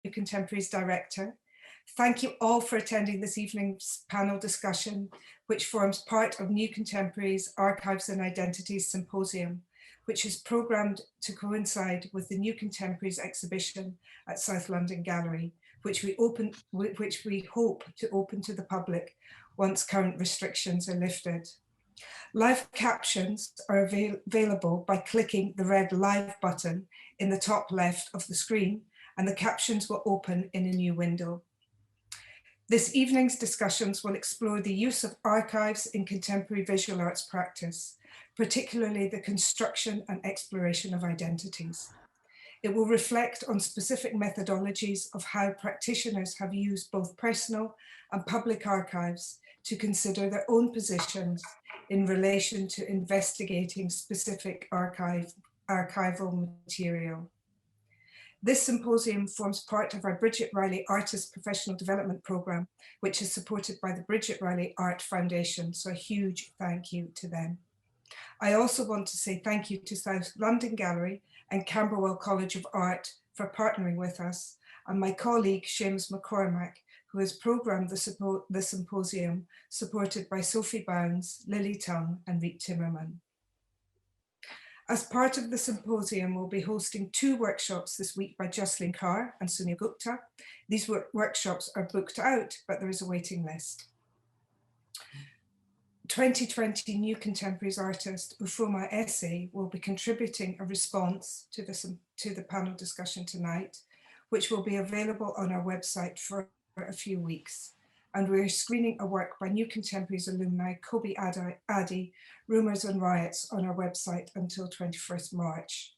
Contemporaries Director. Thank you all for attending this evening's panel discussion, which forms part of New Contemporaries Archives and Identities Symposium, which is programmed to coincide with the New Contemporaries exhibition at South London Gallery, which we hope to open to the public once current restrictions are lifted. Live captions are available by clicking the red Live button in the top left of the screen, and the captions will open in a new window. This evening's discussions will explore the use of archives in contemporary visual arts practice, particularly the construction and exploration of identities. It will reflect on specific methodologies of how practitioners have used both personal and public archives to consider their own positions in relation to investigating specific archival material. This symposium forms part of our Bridget Riley Artist Professional Development Programme, which is supported by the Bridget Riley Art Foundation, so a huge thank you to them. I also want to say thank you to South London Gallery and Camberwell College of Art for partnering with us, and my colleague Seamus McCormack, who has programmed the symposium, supported by Sophie Bounds, Lily Tung and Reet Timmerman. As part of the symposium, we'll be hosting 2 workshops this week by Jocelyn Carr and Sunil Gupta. These workshops are booked out, but there is a waiting list. 2020 New Contemporaries artist Ufoma Esse will be contributing a response to the panel discussion tonight, which will be available on our website for a few weeks. And we're screening a work by New Contemporaries alumni Kobe Addy, Rumours and Riots, on our website until 21st March.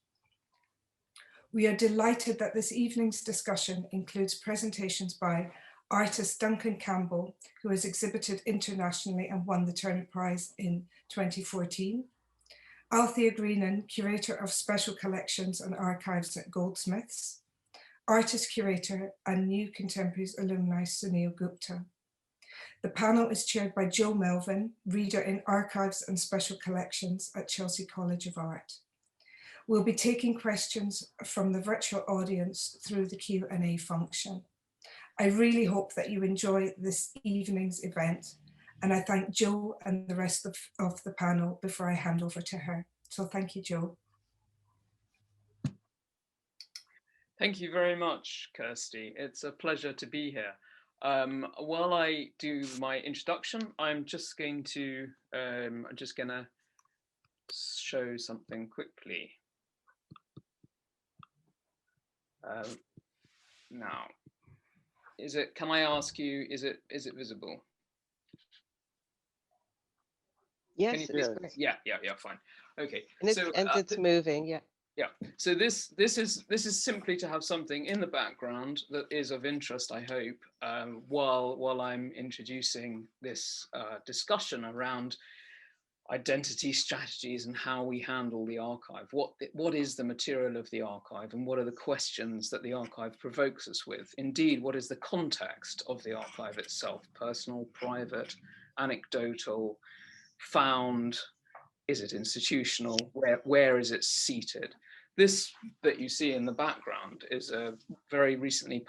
We are delighted that this evening's discussion includes presentations by artist Duncan Campbell, who has exhibited internationally and won the Turner Prize in 2014. Althea Greenan, Curator of Special Collections and Archives at Goldsmiths. Artist Curator and New Contemporaries alumni Sunil Gupta. The panel is chaired by Jo Melvin, Reader in Archives and Special Collections at Chelsea College of Art. We'll be taking questions from the virtual audience through the Q&A function. I really hope that you enjoy this evening's event, and I thank Jo and the rest of the panel before I hand over to her. So thank you, Jo. Thank you very much, Kirsty. It's a pleasure to be here. While I do my introduction, I'm just going to show something quickly. Now, can I ask you, is it visible? Yes, yeah, fine. Okay. And it's moving, yeah. Yeah, so this is simply to have something in the background that is of interest, I hope, while I'm introducing this discussion around identity strategies and how we handle the archive. What is the material of the archive, and what are the questions that the archive provokes us with? Indeed, what is the context of the archive itself? Personal, private, anecdotal, found? Is it institutional? Where is it seated? This that you see in the background is a very recently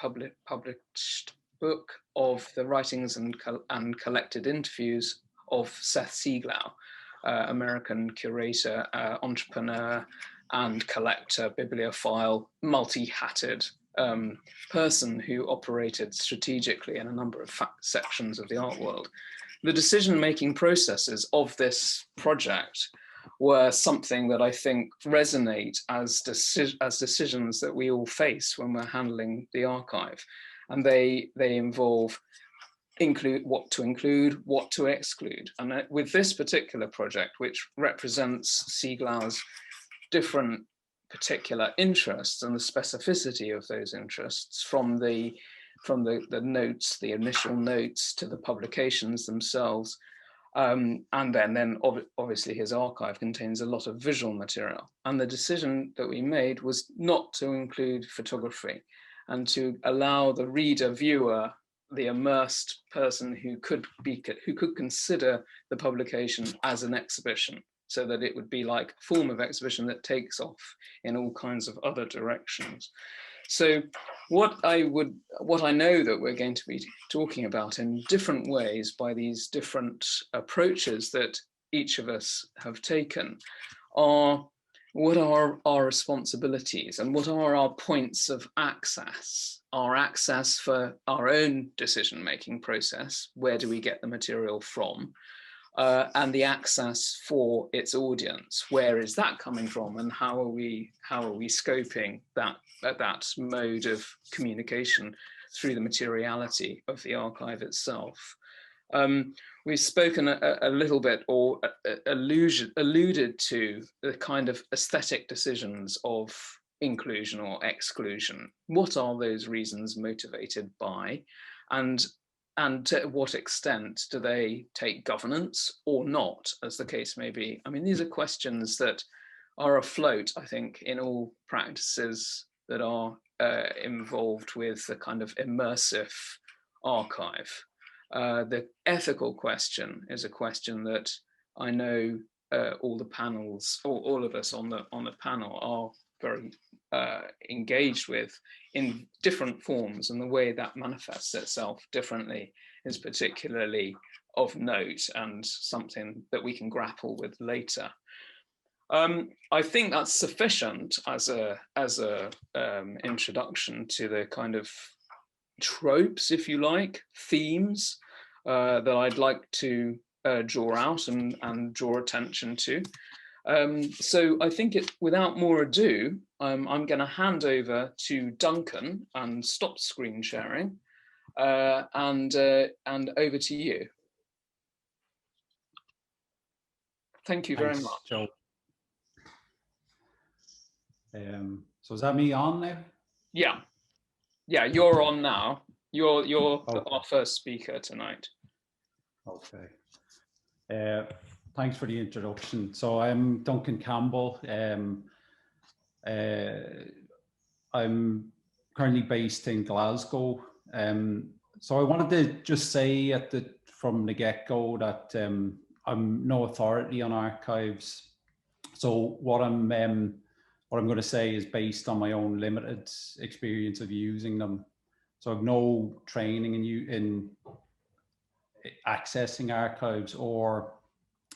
published book of the writings and collected interviews of Seth Sieglau, American curator, entrepreneur, and collector, bibliophile, multi-hatted person who operated strategically in a number of sections of the art world. The decision-making processes of this project were something that I think resonate as decisions that we all face when we're handling the archive. And they involve what to exclude. And with this particular project, which represents Sieglau's different particular interests and the specificity of those interests from the notes, the initial notes, to the publications themselves. And then obviously his archive contains a lot of visual material. And the decision that we made was not to include photography and to allow the reader, viewer, the immersed person who could consider the publication as an exhibition, so that it would be like a form of exhibition that takes off in all kinds of other directions. So what I know that we're going to be talking about in different ways by these different approaches that each of us have taken are what are our responsibilities and what are our points of access, our access for our own decision-making process, where do we get the material from, and the access for its audience, where is that coming from, and how are we scoping that mode of communication through the materiality of the archive itself. We've spoken a little bit or alluded to the kind of aesthetic decisions of inclusion or exclusion. What are those reasons motivated by? And to what extent do they take governance or not, as the case may be? I mean, these are questions that are afloat, I think, in all practices that are involved with the kind of immersive archive. The ethical question is a question that I know all the panels, or all of us on the panel are very engaged with in different forms, and the way that manifests itself differently is particularly of note and something that we can grapple with later. I think that's sufficient as a introduction to the kind of tropes, if you like, themes that I'd like to draw out and draw attention to. So I think without more ado, I'm going to hand over to Duncan and stop screen sharing, and over to you. Thank you very much. Jo. So is that me on now? Yeah, you're on now. You're okay. Our first speaker tonight. Okay. Thanks for the introduction. So I'm Duncan Campbell. I'm currently based in Glasgow. So I wanted to just say from the get-go that I'm no authority on archives. So what I'm going to say is based on my own limited experience of using them. So I've no training in accessing archives or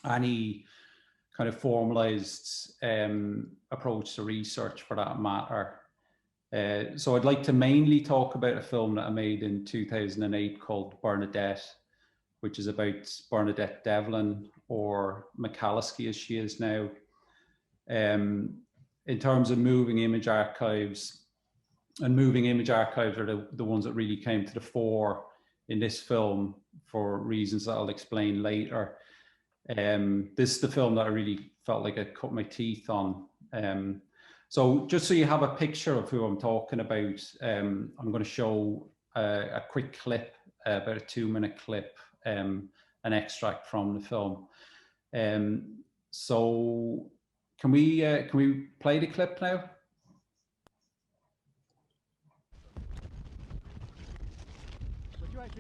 any kind of formalized approach to research for that matter. So I'd like to mainly talk about a film that I made in 2008 called Bernadette, which is about Bernadette Devlin, or McCalliskey as she is now. In terms of moving image archives, and moving image archives are the ones that really came to the fore in this film for reasons that I'll explain later. This is the film that I really felt like I cut my teeth on. So just so you have a picture of who I'm talking about, I'm going to show a quick clip, about a 2-minute clip, an extract from the film. So can we play the clip now?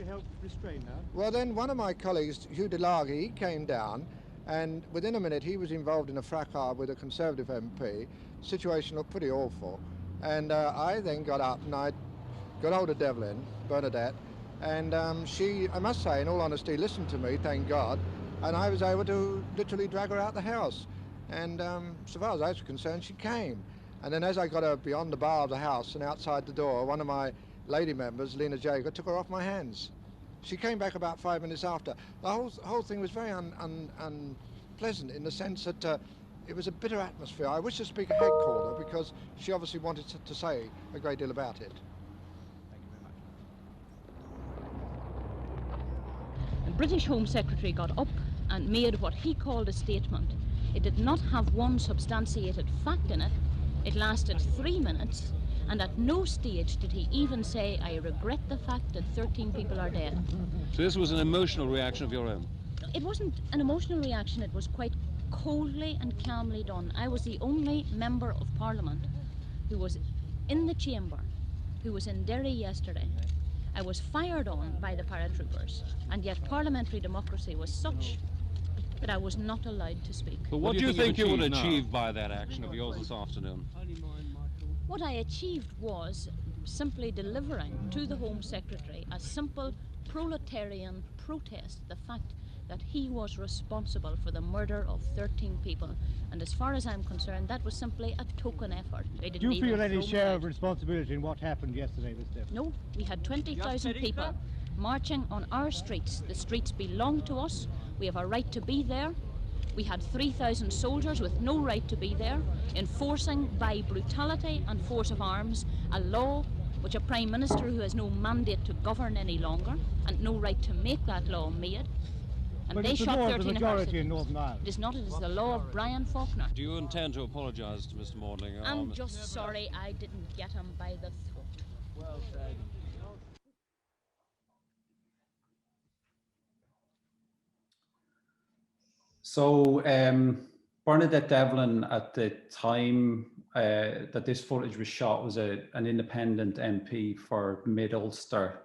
Help restrain that? Well, then one of my colleagues, Hugh Delagi, he came down, and within a minute he was involved in a fracas with a Conservative MP. Situation looked pretty awful, and I then got up and I got hold of Devlin, Bernadette, and she, I must say, in all honesty, listened to me, thank God, and I was able to literally drag her out the house. And so far as I was concerned, she came. And then as I got her beyond the bar of the house and outside the door, one of my lady members, Lena Jager, took her off my hands. She came back about 5 minutes after. The whole thing was very unpleasant in the sense that it was a bitter atmosphere. I wish the Speaker had called her because she obviously wanted to say a great deal about it. Thank you very much. The British Home Secretary got up and made what he called a statement. It did not have one substantiated fact in it. It lasted 3 minutes. And at no stage did he even say, I regret the fact that 13 people are dead. So this was an emotional reaction of your own? It wasn't an emotional reaction, it was quite coldly and calmly done. I was the only member of Parliament who was in the chamber, who was in Derry yesterday. I was fired on by the paratroopers, and yet parliamentary democracy was such that I was not allowed to speak. But what do you think you would achieve by that action of yours this afternoon? What I achieved was simply delivering to the Home Secretary a simple proletarian protest, the fact that he was responsible for the murder of 13 people. And as far as I'm concerned, that was simply a token effort. They didn't Do you feel even any throw share me of out. responsibility in what happened yesterday, Mr. No, we had 20,000 people marching on our streets. The streets belong to us. We have a right to be there. We had 3,000 soldiers with no right to be there, enforcing by brutality and force of arms a law which a Prime Minister who has no mandate to govern any longer and no right to make that law made. And But they it's the shot law of the 13 of our majority in citizens. Northern Ireland. It is not, it is the law of Brian Faulkner. Do you intend to apologise to Mr. Maudling? I'm just sorry I didn't get him by the throat. Well said. So Bernadette Devlin, at the time that this footage was shot, was an independent MP for Mid-Ulster,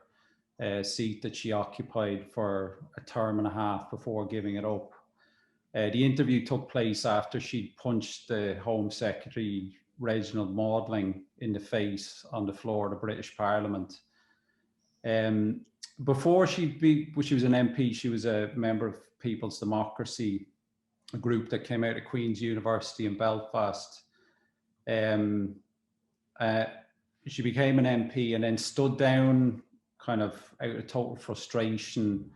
seat that she occupied for a term and a half before giving it up. The interview took place after she'd punched the Home Secretary, Reginald Maudling, in the face on the floor of the British Parliament. Before she was an MP, she was a member of People's Democracy, a group that came out of Queen's University in Belfast. She became an MP and then stood down kind of out of total frustration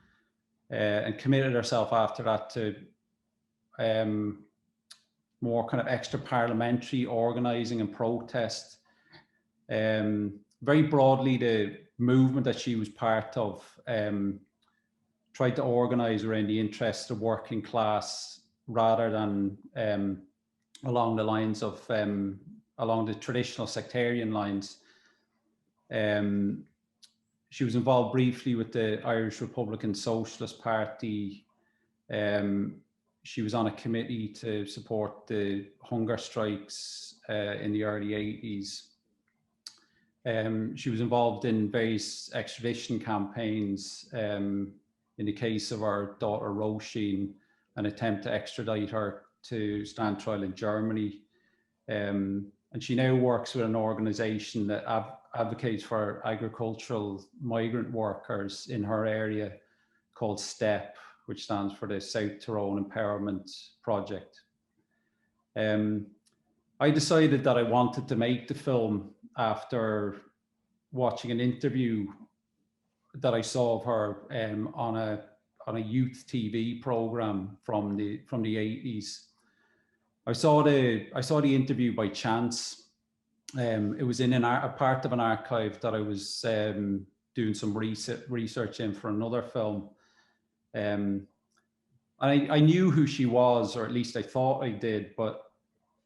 and committed herself after that to more kind of extra parliamentary organising and protest. Very broadly, the movement that she was part of tried to organise around the interests of working class rather than along the lines of, along the traditional sectarian lines. She was involved briefly with the Irish Republican Socialist Party. She was on a committee to support the hunger strikes in the early 80s. She was involved in various extradition campaigns. In the case of our daughter Roisin, an attempt to extradite her to stand trial in Germany. And she now works with an organisation that advocates for agricultural migrant workers in her area called STEP, which stands for the South Tyrone Empowerment Project. I decided that I wanted to make the film after watching an interview that I saw of her on a youth TV program from the 80s. I saw the interview by chance. It was in a part of an archive that I was doing some research in for another film. I knew who she was, or at least I thought I did, but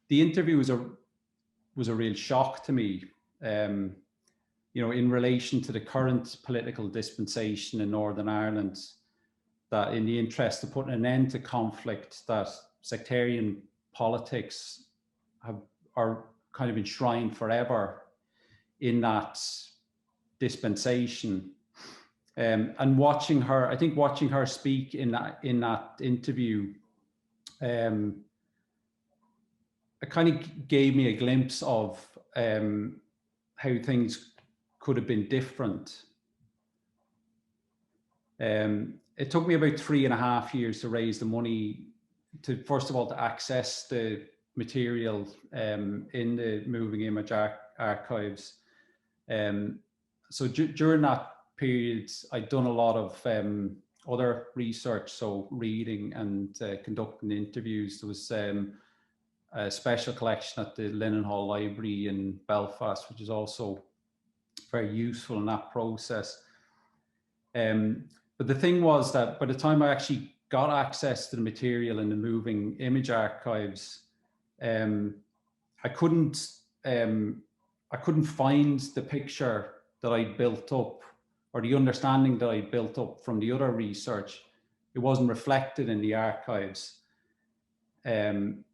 the interview was a real shock to me. You know, in relation to the current political dispensation in Northern Ireland, that in the interest of putting an end to conflict, that sectarian politics are kind of enshrined forever in that dispensation. And watching her speak in that interview, it kind of gave me a glimpse of how things could have been different. It took me about 3.5 years to raise the money to, first of all, to access the material in the Moving Image archives. So during that period, I'd done a lot of other research, so reading and conducting interviews. There was a special collection at the Linen Hall Library in Belfast, which is also very useful in that process. But the thing was that by the time I actually got access to the material in the Moving Image archives, I couldn't find the picture that I built up, or the understanding that I built up from the other research. It wasn't reflected in the archives. And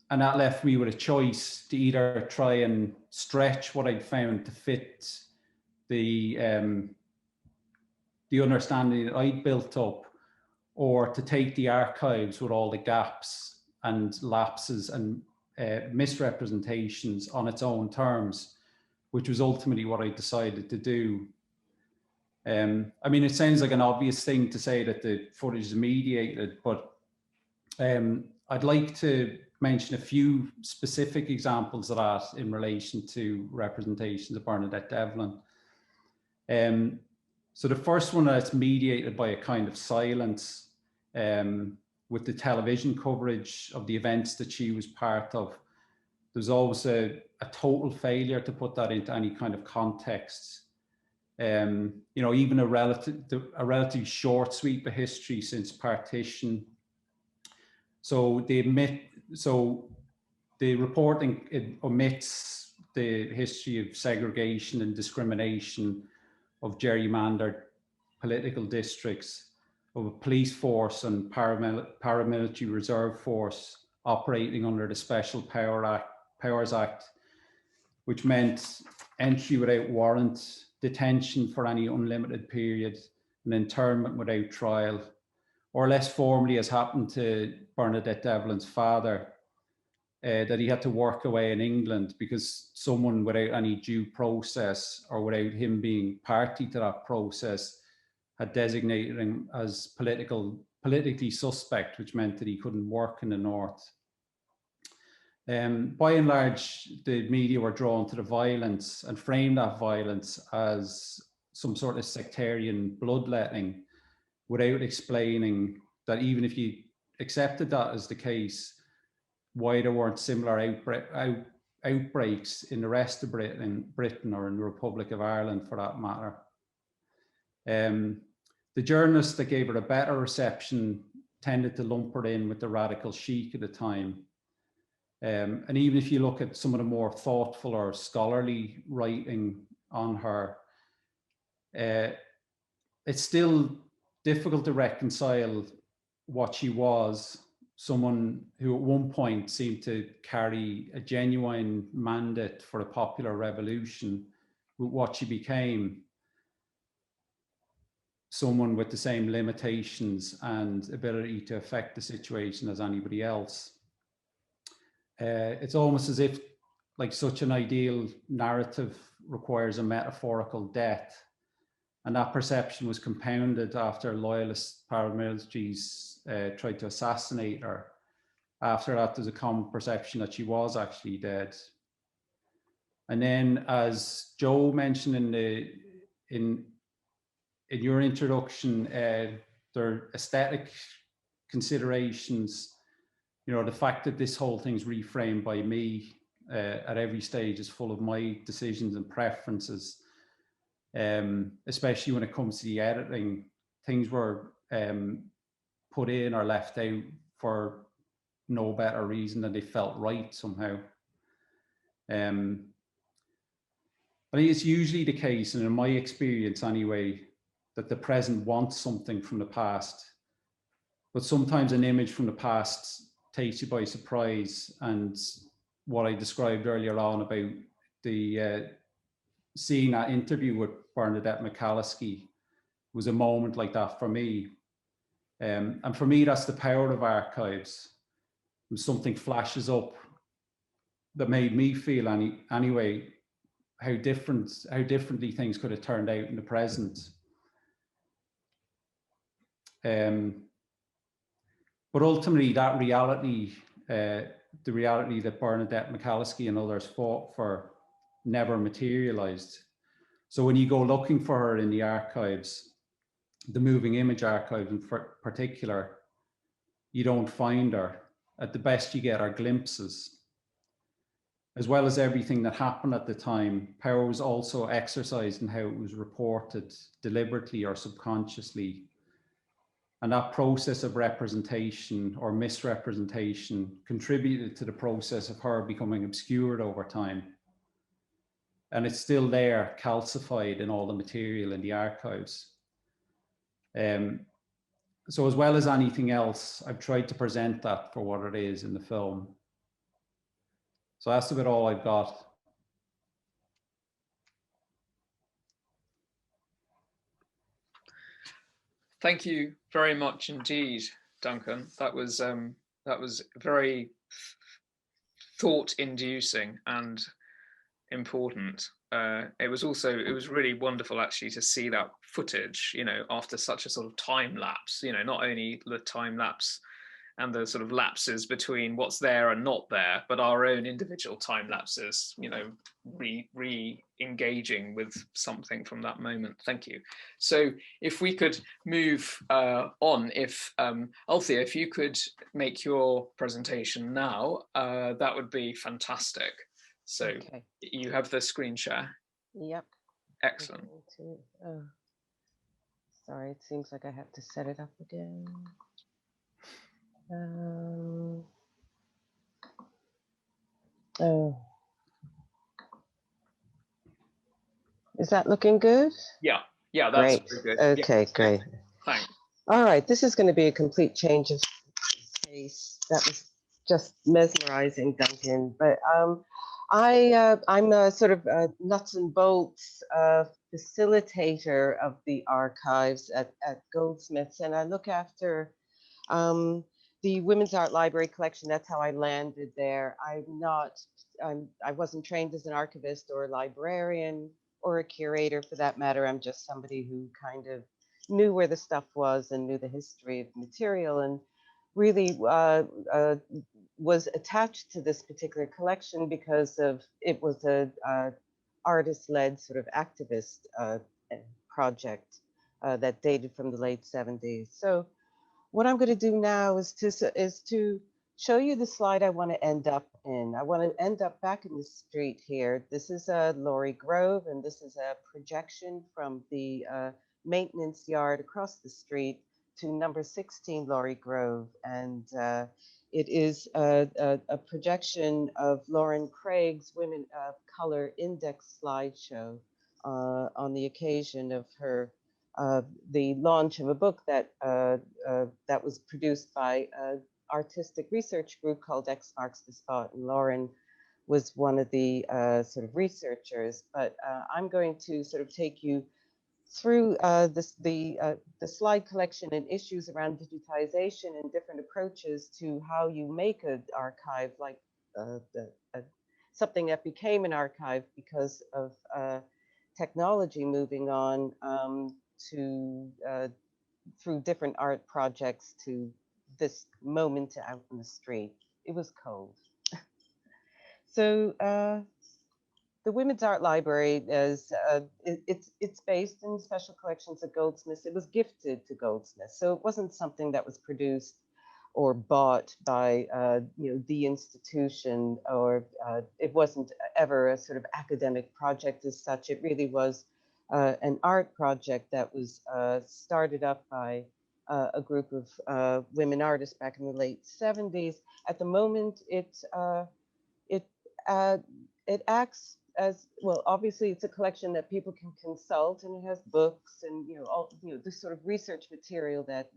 that left me with a choice to either try and stretch what I'd found to fit the understanding that I'd built up, or to take the archives with all the gaps and lapses and misrepresentations on its own terms, which was ultimately what I decided to do. I mean, it sounds like an obvious thing to say that the footage is mediated, but I'd like to mention a few specific examples of that in relation to representations of Bernadette Devlin. So the first one that's mediated by a kind of silence with the television coverage of the events that she was part of. There's always a total failure to put that into any kind of context. You know, even a relatively short sweep of history since partition. So the reporting, it omits the history of segregation and discrimination, of gerrymandered political districts, of a police force and paramilitary reserve force operating under the Special Powers Act, which meant entry without warrant, detention for any unlimited period, and internment without trial, or less formally, as happened to Bernadette Devlin's father, that he had to work away in England because someone without any due process or without him being party to that process had designated him as politically suspect, which meant that he couldn't work in the north. By and large, the media were drawn to the violence and framed that violence as some sort of sectarian bloodletting, without explaining that even if you accepted that as the case, why there weren't similar outbreaks in the rest of Britain or in the Republic of Ireland for that matter. The journalists that gave her a better reception tended to lump her in with the radical chic at the time. And even if you look at some of the more thoughtful or scholarly writing on her, it's still difficult to reconcile what she was, someone who at one point seemed to carry a genuine mandate for a popular revolution, with what she became, someone with the same limitations and ability to affect the situation as anybody else. It's almost as if like such an ideal narrative requires a metaphorical death. And that perception was compounded after loyalist paramilitaries tried to assassinate her. After that, there's a common perception that she was actually dead. And then, as Jo mentioned in your introduction, there are aesthetic considerations. You know, the fact that this whole thing's reframed by me at every stage is full of my decisions and preferences. Especially when it comes to the editing, things were put in or left out for no better reason than they felt right somehow. I think it's usually the case, and in my experience anyway, that the present wants something from the past, but sometimes an image from the past takes you by surprise. And what I described earlier on about the seeing that interview with Bernadette McCalskey was a moment like that for me. And for me, that's the power of archives. When something flashes up that made me feel anyway, how differently things could have turned out in the present. But ultimately that reality, the reality that Bernadette McCalskey and others fought for, never materialized. So when you go looking for her in the archives, the moving image archive in particular, you don't find her. At the best you get are glimpses. As well as everything that happened at the time, power was also exercised in how it was reported, deliberately or subconsciously. And that process of representation or misrepresentation contributed to the process of her becoming obscured over time. And it's still there, calcified in all the material in the archives. So as well as anything else, I've tried to present that for what it is in the film. So that's about all I've got. Thank you very much indeed, Duncan. That was very thought-inducing and important. It was really wonderful actually to see that footage, you know, after such a sort of time lapse, you know, not only the time lapse and the sort of lapses between what's there and not there, but our own individual time lapses, you know, re-engaging with something from that moment. Thank you. So if we could move on, if Althea, if you could make your presentation now, that would be fantastic. So Okay. you have the screen share. Yep. Excellent. Sorry, it seems like I have to set it up again. Oh, is that looking good? Yeah, that's great. very good. Okay, yeah. great. Thanks. All right, this is going to be a complete change of pace. That was just mesmerizing, Duncan. But I'm a sort of a nuts and bolts facilitator of the archives at Goldsmiths, and I look after the Women's Art Library collection. That's how I landed there. I wasn't trained as an archivist or a librarian or a curator for that matter. I'm just somebody who kind of knew where the stuff was and knew the history of the material, and really was attached to this particular collection because of it was a artist-led sort of activist project that dated from the late 70s. So what I'm going to do now is to show you the slide I want to end up in. I want to end up back in the street here. This is Laurie Grove, and this is a projection from the maintenance yard across the street to number 16 Laurie Grove. And it is a projection of Lauren Craig's Women of Color Index slideshow on the occasion of her the launch of a book that that was produced by an artistic research group called X Marks the Spot, and Lauren was one of the sort of researchers. But I'm going to sort of take you through the slide collection and issues around digitization and different approaches to how you make an archive, like something that became an archive because of technology moving on through different art projects to this moment out in the street. It was cold. So the Women's Art Library is it's based in special collections at Goldsmiths. It was gifted to Goldsmiths, so it wasn't something that was produced or bought by you know, the institution, or it wasn't ever a sort of academic project as such. It really was an art project that was started up by a group of women artists back in the late 70s. At the moment, it acts as, well, obviously it's a collection that people can consult, and it has books and, you know, all, you know, this sort of research material that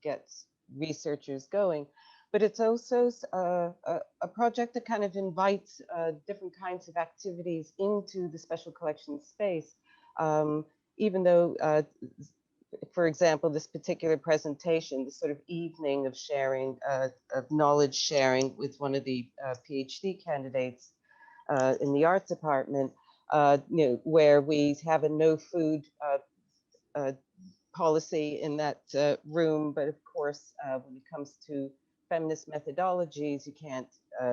gets researchers going. But it's also a project that kind of invites different kinds of activities into the special collections space. Even though, for example, this particular presentation, this sort of evening of sharing, of knowledge sharing with one of the PhD candidates in the arts department, you know, where we have a no food policy in that room. But of course, when it comes to feminist methodologies, you can't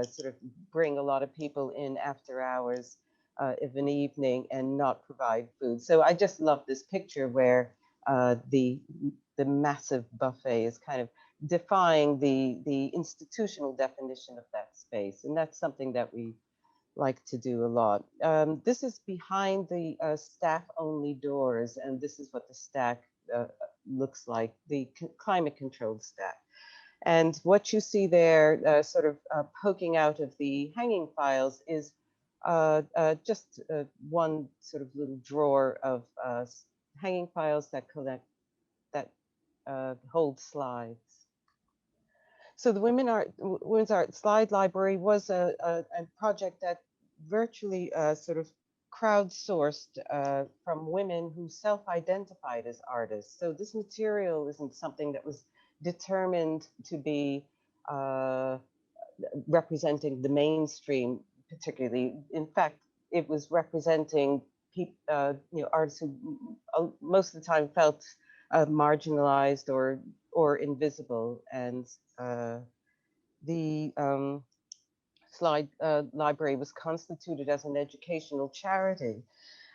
sort of bring a lot of people in after hours of an evening and not provide food. So I just love this picture where the massive buffet is kind of defying the institutional definition of that space. And that's something that we like to do a lot. This is behind the staff-only doors, and this is what the stack looks like, the climate-controlled stack. And what you see there, sort of poking out of the hanging files, is just one sort of little drawer of hanging files that hold slides. So the Women's Art Slide Library was a project that virtually sort of crowdsourced from women who self-identified as artists. So this material isn't something that was determined to be representing the mainstream, particularly. In fact, it was representing artists who most of the time felt marginalized or invisible. And the Slide Library was constituted as an educational charity,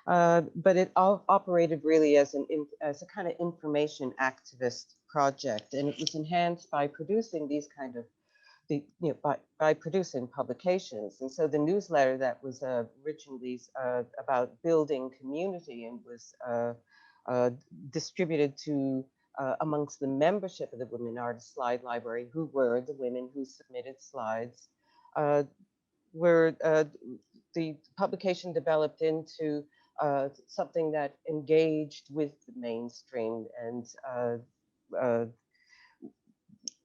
but it operated really as a kind of information activist project, and it was enhanced by producing these kind of by producing publications. And so the newsletter that was originally about building community and was distributed to amongst the membership of the Women Artists Slide Library, who were the women who submitted slides, the publication developed into something that engaged with the mainstream and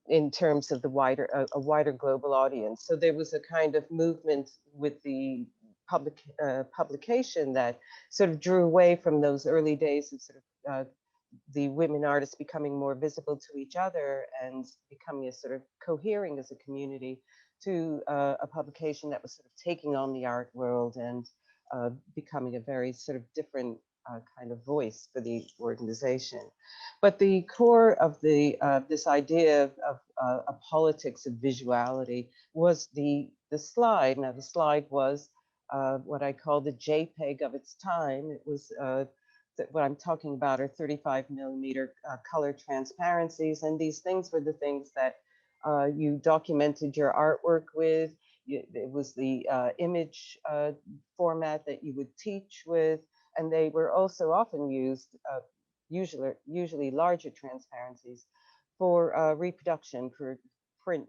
in terms of the a wider global audience. So there was a kind of movement with the publication that sort of drew away from those early days of sort of the women artists becoming more visible to each other and becoming a sort of cohering as a community, to a publication that was sort of taking on the art world and becoming a very sort of different kind of voice for the organization. But the core of the this idea of a politics of visuality was the slide. Now the slide was what I call the JPEG of its time. It was what I'm talking about are 35mm color transparencies, and these things were the things that you documented your artwork with. It was the image format that you would teach with, and they were also often used, usually larger transparencies, for reproduction, for print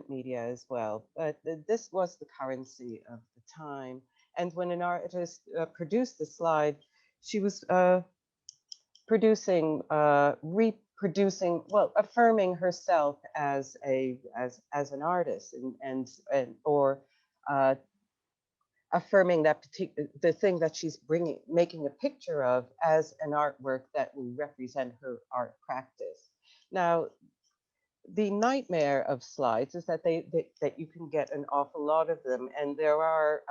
media as well. But this was the currency of the time. And when an artist produced the slide, she was reproducing, well, affirming herself as an artist, or affirming that the thing that she's making a picture of as an artwork that will represent her art practice. Now, the nightmare of slides is that that you can get an awful lot of them, and there are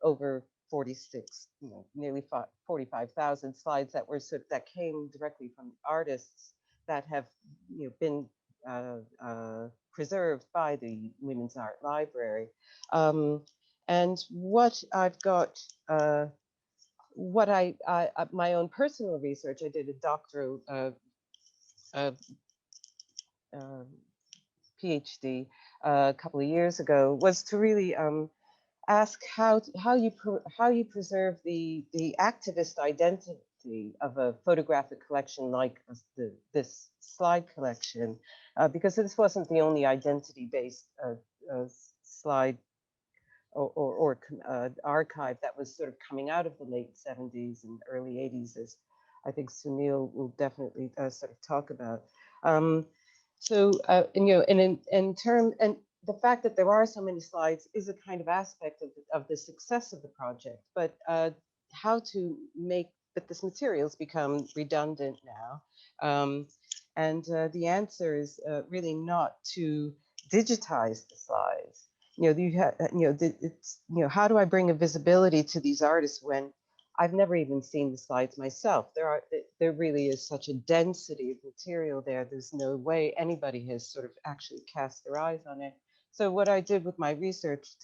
over 46, nearly 45,000 slides that were that came directly from artists that have been preserved by the Women's Art Library. And what I've got, what my own personal research, I did a doctoral PhD a couple of years ago, was to really ask how you preserve the activist identity of a photographic collection like this slide collection, because this wasn't the only identity-based slide or archive that was sort of coming out of the late 70s and early 80s, as I think Sunil will definitely sort of talk about. And the fact that there are so many slides is a kind of aspect of the success of the project, but how to make, but this material's become redundant now. And the answer is really not to digitize the slides. How do I bring a visibility to these artists when I've never even seen the slides myself? There really is such a density of material there. There's no way anybody has sort of actually cast their eyes on it. So what I did with my research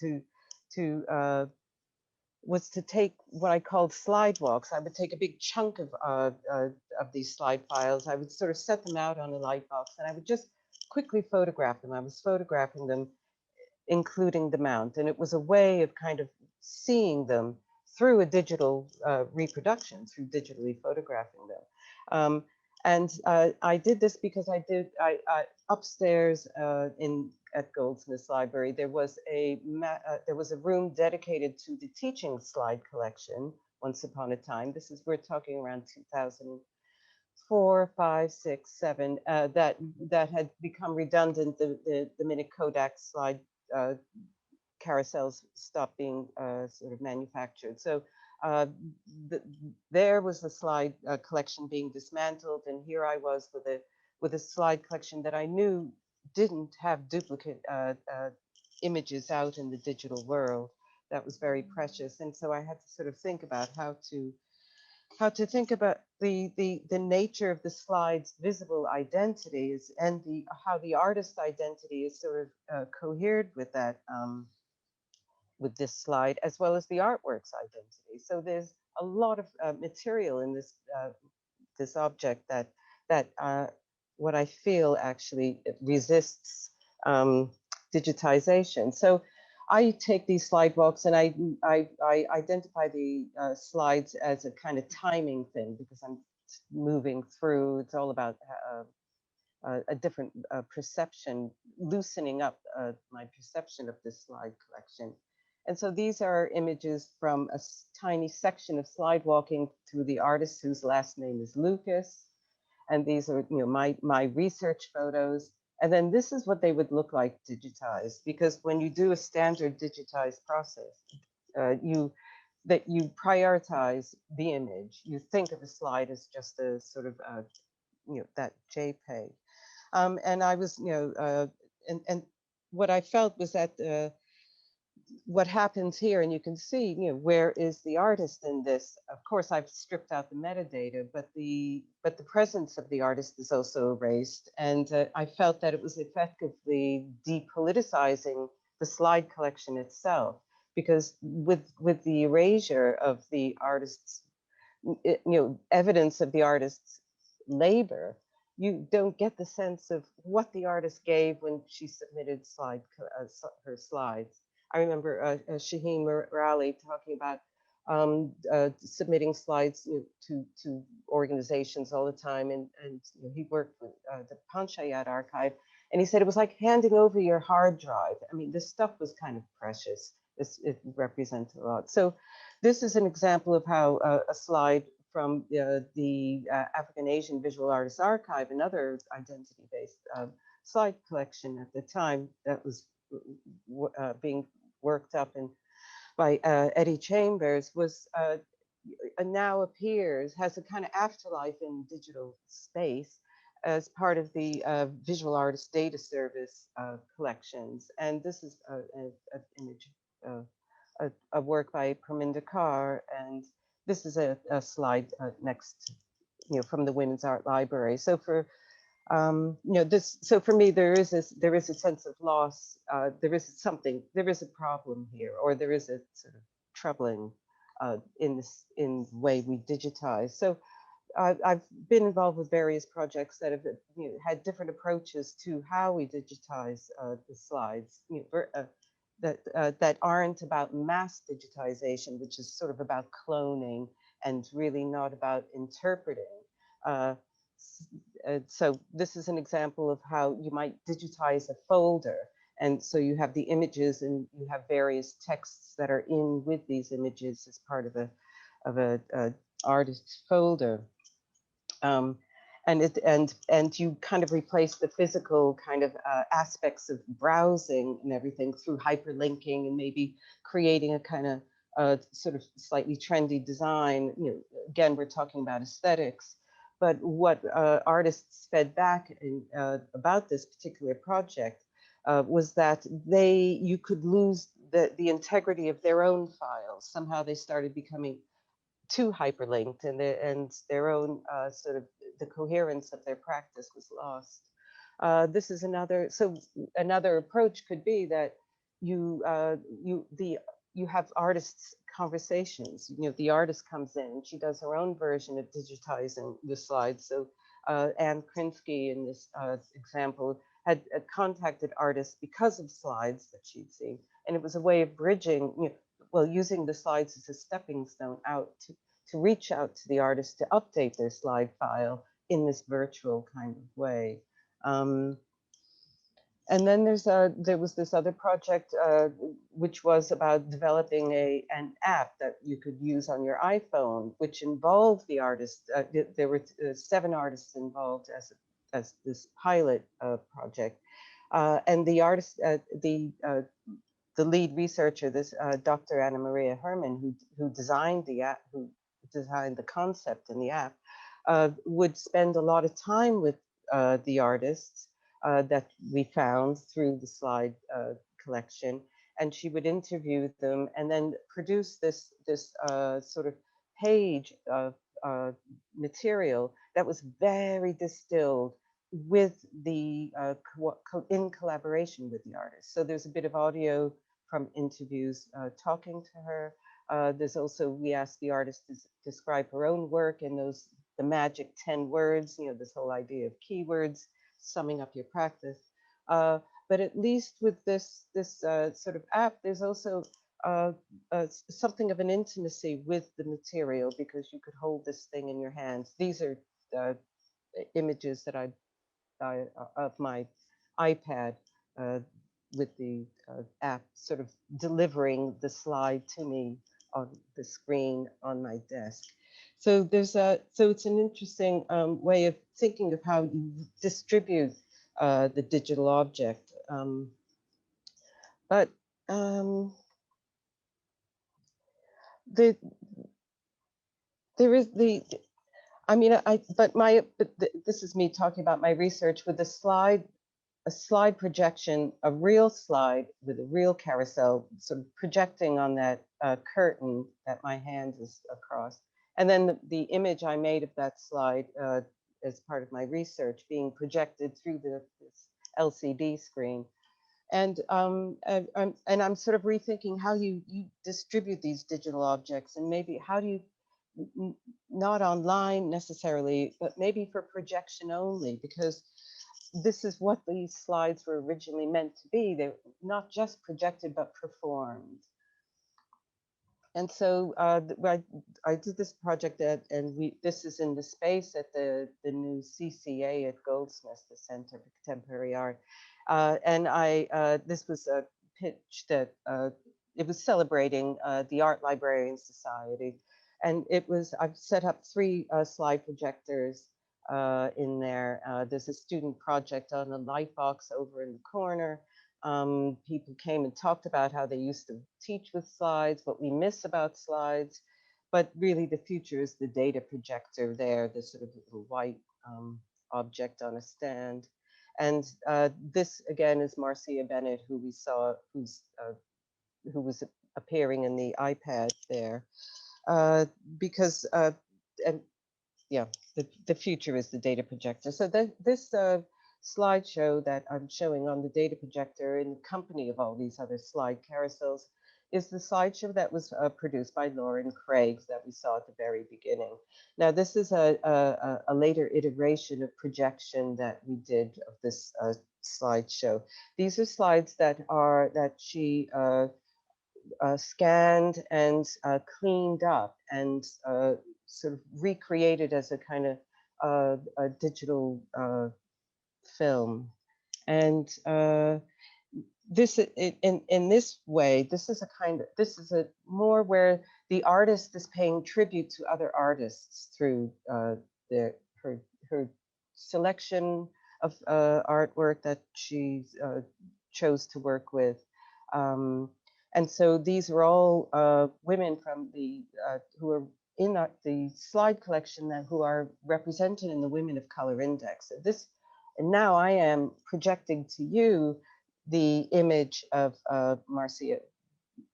was to take what I called slide walks. I would take a big chunk of these slide files. I would sort of set them out on a light box, and I would just quickly photograph them. I was photographing them, including the mount, and it was a way of kind of seeing them through a digital reproduction, through digitally photographing them. I did this because I upstairs at Goldsmith's Library, there was a room dedicated to the teaching slide collection once upon a time. We're talking around 2004, 5, 6, 7, that had become redundant the minute Kodak slide carousels stopped being sort of manufactured. So there was the slide collection being dismantled, and here I was with a slide collection that I knew didn't have duplicate images out in the digital world. That was very precious. And so I had to sort of think about how to think about the nature of the slide's visible identities and how the artist identity is sort of cohered with that with this slide, as well as the artwork's identity. So there's a lot of material in this object that what I feel actually resists digitization. So I take these slide walks and I identify the slides as a kind of timing thing because I'm moving through. It's all about a different perception, loosening up my perception of this slide collection. And so these are images from a tiny section of slide walking through the artist whose last name is Lucas. And these are, my research photos. And then this is what they would look like digitized, because when you do a standard digitized process, you prioritize the image. You think of a slide as just a sort of, that JPEG. And I was, and what I felt was that what happens here, and you can see, where is the artist in this? Of course, I've stripped out the metadata, but the presence of the artist is also erased. And I felt that it was effectively depoliticizing the slide collection itself, because with the erasure of the artist's, evidence of the artist's labor, you don't get the sense of what the artist gave when she submitted her slides. I remember Shaheen Raleigh talking about submitting slides to organizations all the time, and he worked with the Panchayat archive, and he said it was like handing over your hard drive. I mean, this stuff was kind of precious. It represented a lot. So this is an example of how a slide from the African Asian Visual Artists Archive, another identity-based slide collection at the time that was being worked up by Eddie Chambers, was now appears, has a kind of afterlife in digital space as part of the Visual Artists Data Service collections. And this is an image, a work by Parminder Kaur, and this is a slide next, from the Women's Art Library. So for so for me, there is a sense of loss. There is a problem here, or there is a sort of troubling in the way we digitize. So I've been involved with various projects that have had different approaches to how we digitize the slides, that aren't about mass digitization, which is sort of about cloning and really not about interpreting. So this is an example of how you might digitize a folder. And so you have the images and you have various texts that are in with these images as part of a artist's folder. And you kind of replace the physical kind of aspects of browsing and everything through hyperlinking and maybe creating a kind of sort of slightly trendy design. Again, we're talking about aesthetics. But what artists fed back about this particular project was that you could lose the integrity of their own files. Somehow they started becoming too hyperlinked, and their own sort of the coherence of their practice was lost. This is another approach could be that you have artists conversations. The artist comes in, she does her own version of digitizing the slides. So Anne Krinsky in this example had contacted artists because of slides that she'd seen, and it was a way of bridging, using the slides as a stepping stone out to reach out to the artist to update their slide file in this virtual kind of way. And then there was this other project which was about developing an app that you could use on your iPhone, which involved the artist. There were 7 artists involved as this pilot project, and the artist, the lead researcher, this Dr. Anna Maria Herman, who designed the app, who designed the concept in the app, would spend a lot of time with the artists. that we found through the slide collection, and she would interview them and then produce this sort of page of material that was very distilled with the in collaboration with the artist. So there's a bit of audio from interviews talking to her. There's also, we asked the artist to describe her own work in those, the magic 10 words, you know, this whole idea of keywords, summing up your practice. But at least with this sort of app, there's also something of an intimacy with the material, because you could hold this thing in your hands. These are images that I of my iPad with the app sort of delivering the slide to me on the screen on my desk. So there's so it's an interesting way of thinking of how you distribute the digital object. But there is the, I mean, this is me talking about my research with a slide projection, a real slide with a real carousel, sort of projecting on that curtain that my hand is across. And then the image I made of that slide as part of my research being projected through this LCD screen. And I'm sort of rethinking how you distribute these digital objects, and maybe how do you, not online necessarily, but maybe for projection only, because this is what these slides were originally meant to be. They're not just projected, but performed. And so I did this project this is in the space at the new CCA at Goldsmiths, the Center for Contemporary Art. And this was a pitch that it was celebrating the Art Librarian Society. And I've set up 3 slide projectors in there. There's a student project on a light box over in the corner. People came and talked about how they used to teach with slides, what we miss about slides. But really the future is the data projector there, the sort of little white object on a stand. And this again is Marcia Bennett, who we saw, who was appearing in the iPad there. Because and yeah, the future is the data projector. So this slideshow that I'm showing on the data projector in company of all these other slide carousels is the slideshow that was produced by Lauren Craig that we saw at the very beginning. Now, this is a later iteration of projection that we did of this slideshow. These are slides that she scanned and cleaned up and sort of recreated as a kind of a digital film. And this in this way, this is a more where the artist is paying tribute to other artists through her selection of artwork that she chose to work with. And so these are all women from the who are in the slide collection who are represented in the Women of Color Index. And now I am projecting to you the image of Marcia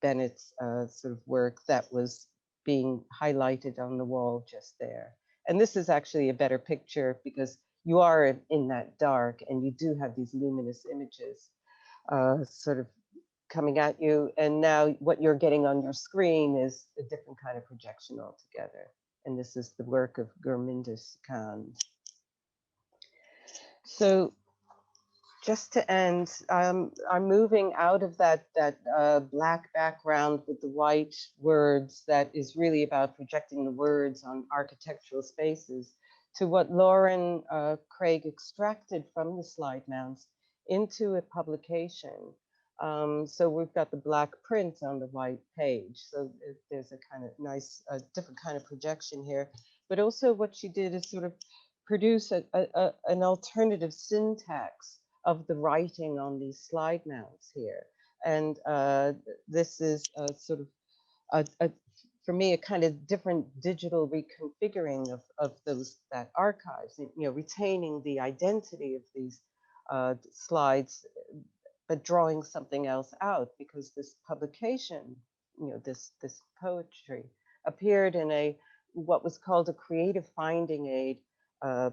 Bennett's sort of work that was being highlighted on the wall just there. And this is actually a better picture because you are in that dark and you do have these luminous images sort of coming at you. And now what you're getting on your screen is a different kind of projection altogether. And this is the work of Gurminder Sikand. So just to end, I'm moving out of that black background with the white words that is really about projecting the words on architectural spaces to what Lauren Craig extracted from the slide mounts into a publication. So we've got the black print on the white page. So there's a kind of nice, different kind of projection here. But also what she did is sort of produce an alternative syntax of the writing on these slide mounts here. And this is sort of, for me, a kind of different digital reconfiguring of that archives, you know, retaining the identity of these slides, but drawing something else out, because this publication, this poetry appeared in what was called a creative finding aid,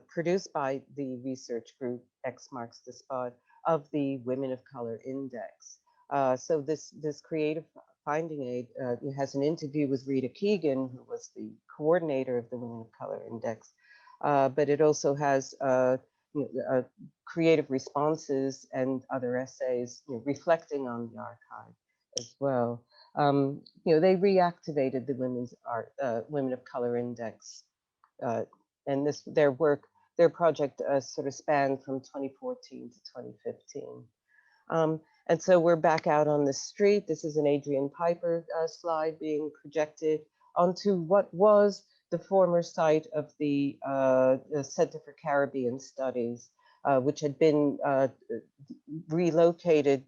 produced by the research group X Marks the Spot of the Women of Color Index. So this creative finding aid has an interview with Rita Keegan, who was the coordinator of the Women of Color Index, but it also has creative responses and other essays reflecting on the archive as well. They reactivated the Women of Color Index, and their project sort of spanned from 2014 to 2015. And so we're back out on the street. This is an Adrian Piper slide being projected onto what was the former site of the Center for Caribbean Studies, which had been relocated,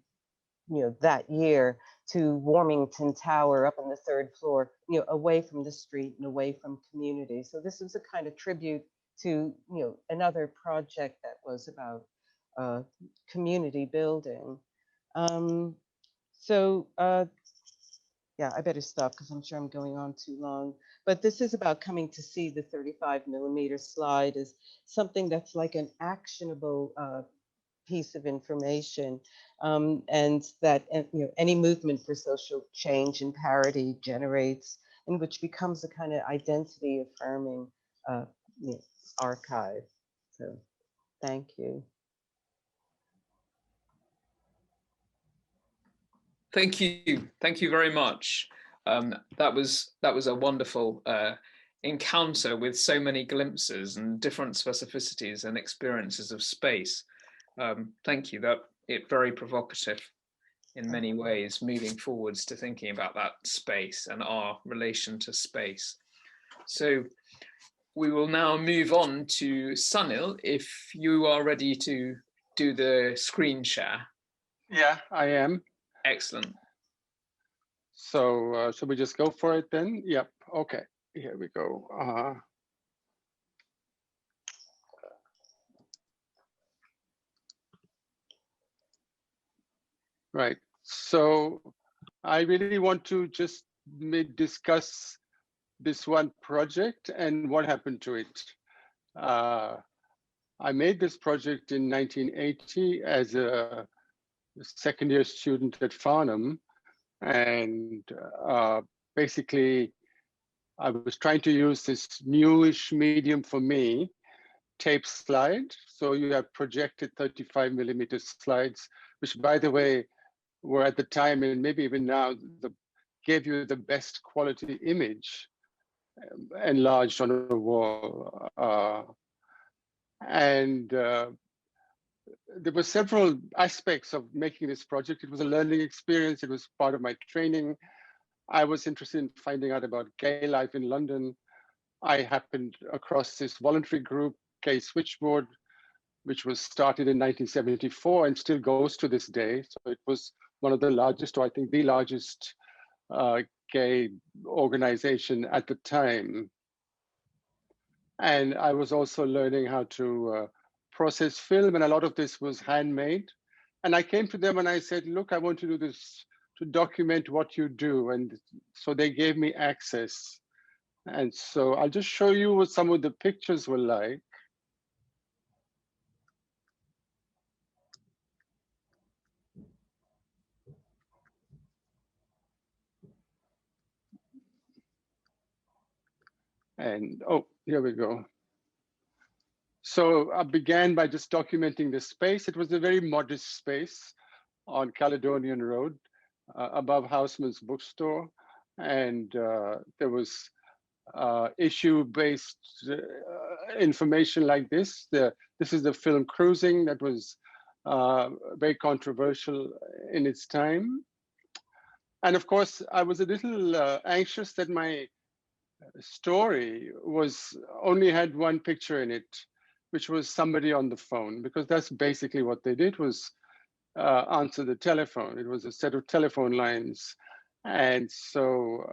that year to Warmington Tower up on the 3rd floor, away from the street and away from community. So this was a kind of tribute to, another project that was about community building. Yeah, I better stop because I'm sure I'm going on too long. But this is about coming to see the 35mm slide as something that's like an actionable piece of information, and that any movement for social change and parity generates, and which becomes a kind of identity affirming archive. So, thank you. Thank you very much. That was a wonderful encounter with so many glimpses and different specificities and experiences of space. Thank you. It's very provocative in many ways, moving forwards to thinking about that space and our relation to space. So we will now move on to Sunil, if you are ready to do the screen share. Yeah, I am. Excellent. So should we just go for it then? Yep. Okay. Here we go. Right. So I really want to just discuss this one project and what happened to it. I made this project in 1980 as a second-year student at Farnham, and basically I was trying to use this newish medium for me, tape slide. So you have projected 35mm slides, which, by the way, were at the time, and maybe even now, gave you the best quality image enlarged on a wall. There were several aspects of making this project. It was a learning experience. It was part of my training. I was interested in finding out about gay life in London. I happened across this voluntary group, Gay Switchboard, which was started in 1974 and still goes to this day. So it was one of the largest, or I think the largest gay organization at the time. And I was also learning how to process film, and a lot of this was handmade. And I came to them and I said, look, I want to do this to document what you do. And so they gave me access. And so I'll just show you what some of the pictures were like. And oh, here we go. So I began by just documenting the space. It was a very modest space on Caledonian Road, above Houseman's bookstore. And there was issue-based information like this. This is the film Cruising that was very controversial in its time. And of course, I was a little anxious that my story only had one picture in it, which was somebody on the phone, because that's basically what they did, was answer the telephone. It was a set of telephone lines. And so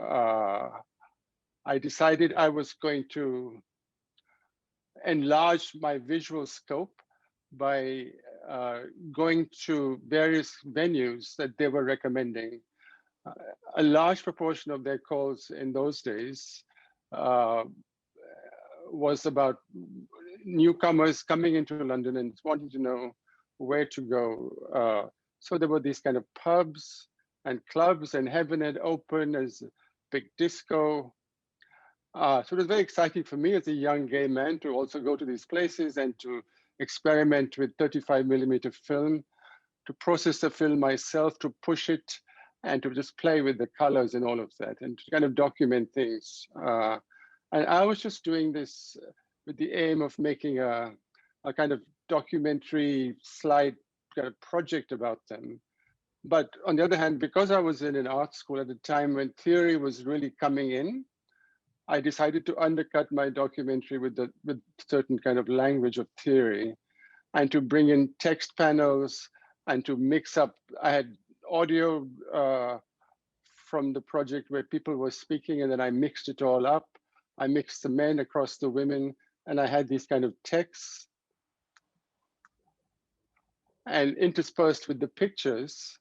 I decided I was going to enlarge my visual scope by going to various venues that they were recommending. A large proportion of their calls in those days was about newcomers coming into London and wanting to know where to go. So there were these kind of pubs and clubs, and Heaven had opened as a big disco. So it was very exciting for me as a young gay man to also go to these places and to experiment with 35mm film, to process the film myself, to push it, and to just play with the colors and all of that, and to kind of document things. And I was just doing this with the aim of making a kind of documentary slide kind of project about them. But on the other hand, because I was in an art school at a time when theory was really coming in, I decided to undercut my documentary with certain kind of language of theory, and to bring in text panels and to mix up. I had audio from the project where people were speaking, and then I mixed it all up. I mixed the men across the women, and I had these kind of texts, and interspersed with the pictures.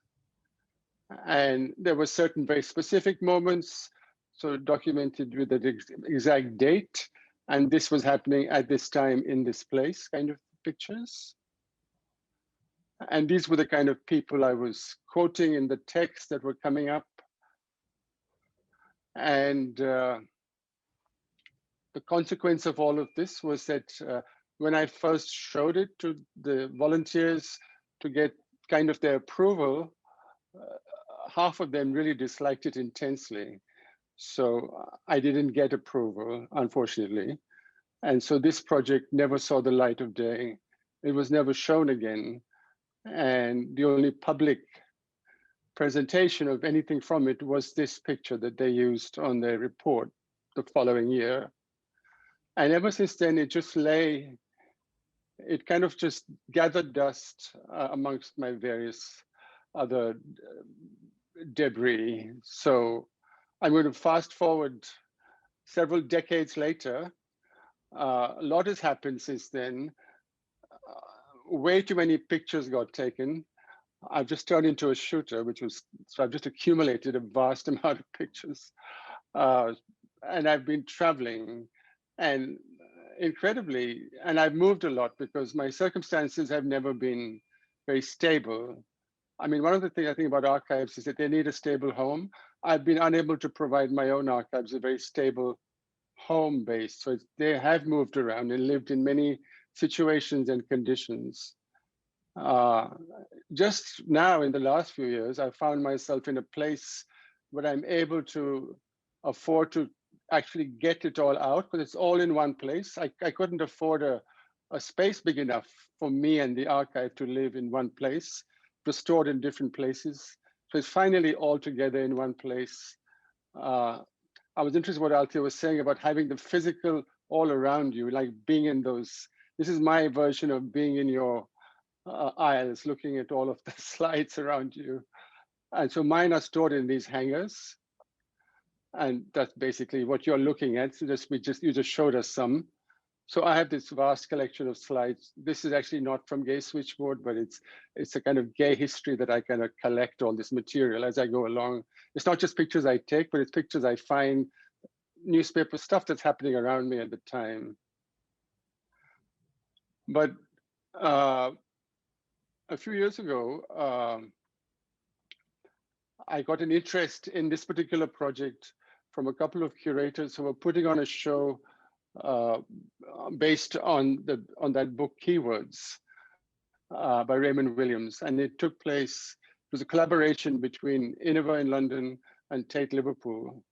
And there were certain very specific moments, so documented with the exact date. And this was happening at this time in this place, kind of pictures. And these were the kind of people I was quoting in the text that were coming up. And the consequence of all of this was that when I first showed it to the volunteers to get kind of their approval, half of them really disliked it intensely. So I didn't get approval, unfortunately. And so this project never saw the light of day. It was never shown again. And the only public presentation of anything from it was this picture that they used on their report the following year. And ever since then, it just lay, it kind of just gathered dust amongst my various other debris. So I'm going to fast forward several decades later. A lot has happened since then. Way too many pictures got taken. I've just turned into a shooter, so I've just accumulated a vast amount of pictures. And I've been traveling, and incredibly, and I've moved a lot because my circumstances have never been very stable. I mean, one of the things I think about archives is that they need a stable home. I've been unable to provide my own archives a very stable home base. So they have moved around and lived in many situations and conditions. Just now in the last few years, I found myself in a place where I'm able to afford to actually get it all out, because it's all in one place. I couldn't afford a space big enough for me and the archive to live in one place, to store it in different places. So it's finally all together in one place. I was interested in what Althea was saying about having the physical all around you, like being in those. This is my version of being in your aisles, looking at all of the slides around you. And so mine are stored in these hangars. And that's basically what you're looking at. So you just showed us some. So I have this vast collection of slides. This is actually not from Gay Switchboard, but it's a kind of gay history that I kind of collect all this material as I go along. It's not just pictures I take, but it's pictures I find, newspaper stuff that's happening around me at the time. But a few years ago, I got an interest in this particular project from a couple of curators who were putting on a show based on that book Keywords by Raymond Williams. And it took place, it was a collaboration between Innova in London and Tate Liverpool.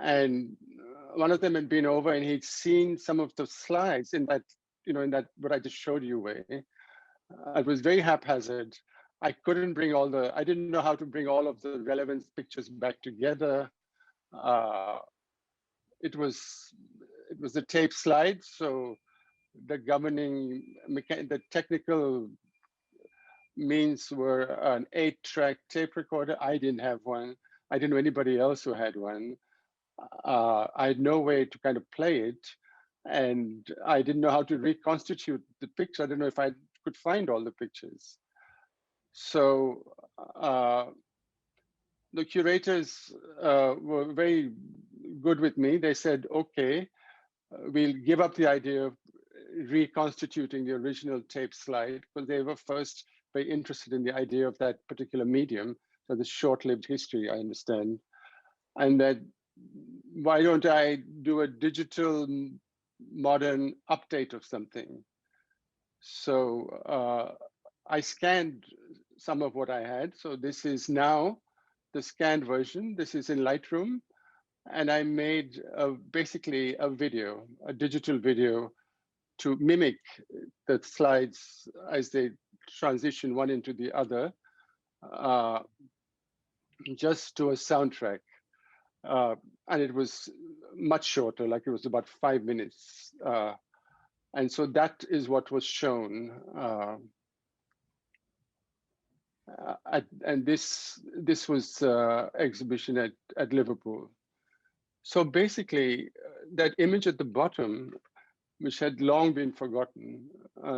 And one of them had been over and he'd seen some of the slides in that, in that what I just showed you way. It was very haphazard. I couldn't bring I didn't know how to bring all of the relevant pictures back together. It was the tape slide, so the the technical means were an 8-track tape recorder. I didn't have one. I didn't know anybody else who had one. I had no way to kind of play it, and I didn't know how to reconstitute the picture. I didn't know if I could find all the pictures. So the curators were very good with me. They said, okay, we'll give up the idea of reconstituting the original tape slide, because they were first very interested in the idea of that particular medium, so the short-lived history, I understand. And that, why don't I do a digital modern update of something? So I scanned some of what I had. So this is now the scanned version. This is in Lightroom. And I made basically a video, a digital video, to mimic the slides as they transition one into the other, just to a soundtrack. And it was much shorter, like it was about 5 minutes. And so that is what was shown. And this was exhibition at Liverpool. So basically, that image at the bottom, which had long been forgotten,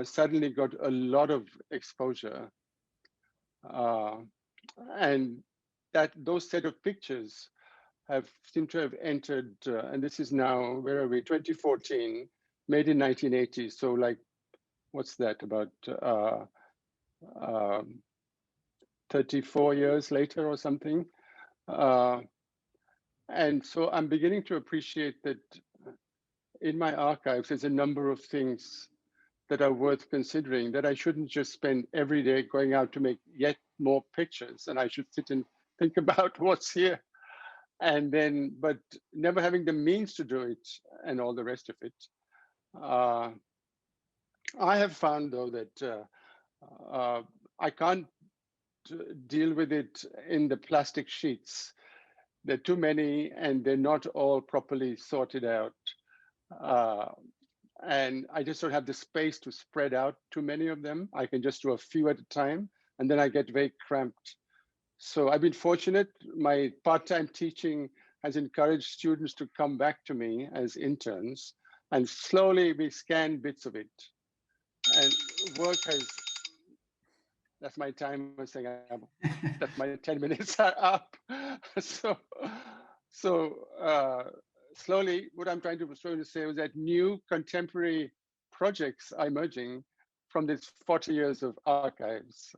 suddenly got a lot of exposure. And those set of pictures seem to have entered, and this is now, where are we, 2014, made in 1980. So like, what's that, about 34 years later or something. And so I'm beginning to appreciate that in my archives, there's a number of things that are worth considering, that I shouldn't just spend every day going out to make yet more pictures, and I should sit and think about what's here. And then, but never having the means to do it and all the rest of it. I have found though that I can't deal with it in the plastic sheets. There are too many and they're not all properly sorted out. And I just don't have the space to spread out too many of them. I can just do a few at a time, and then I get very cramped. So I've been fortunate. My part-time teaching has encouraged students to come back to me as interns, and slowly we scan bits of it. And work has, that's my time saying, that my 10 minutes are up. So slowly, what I'm trying to say was that new contemporary projects are emerging from this 40 years of archives.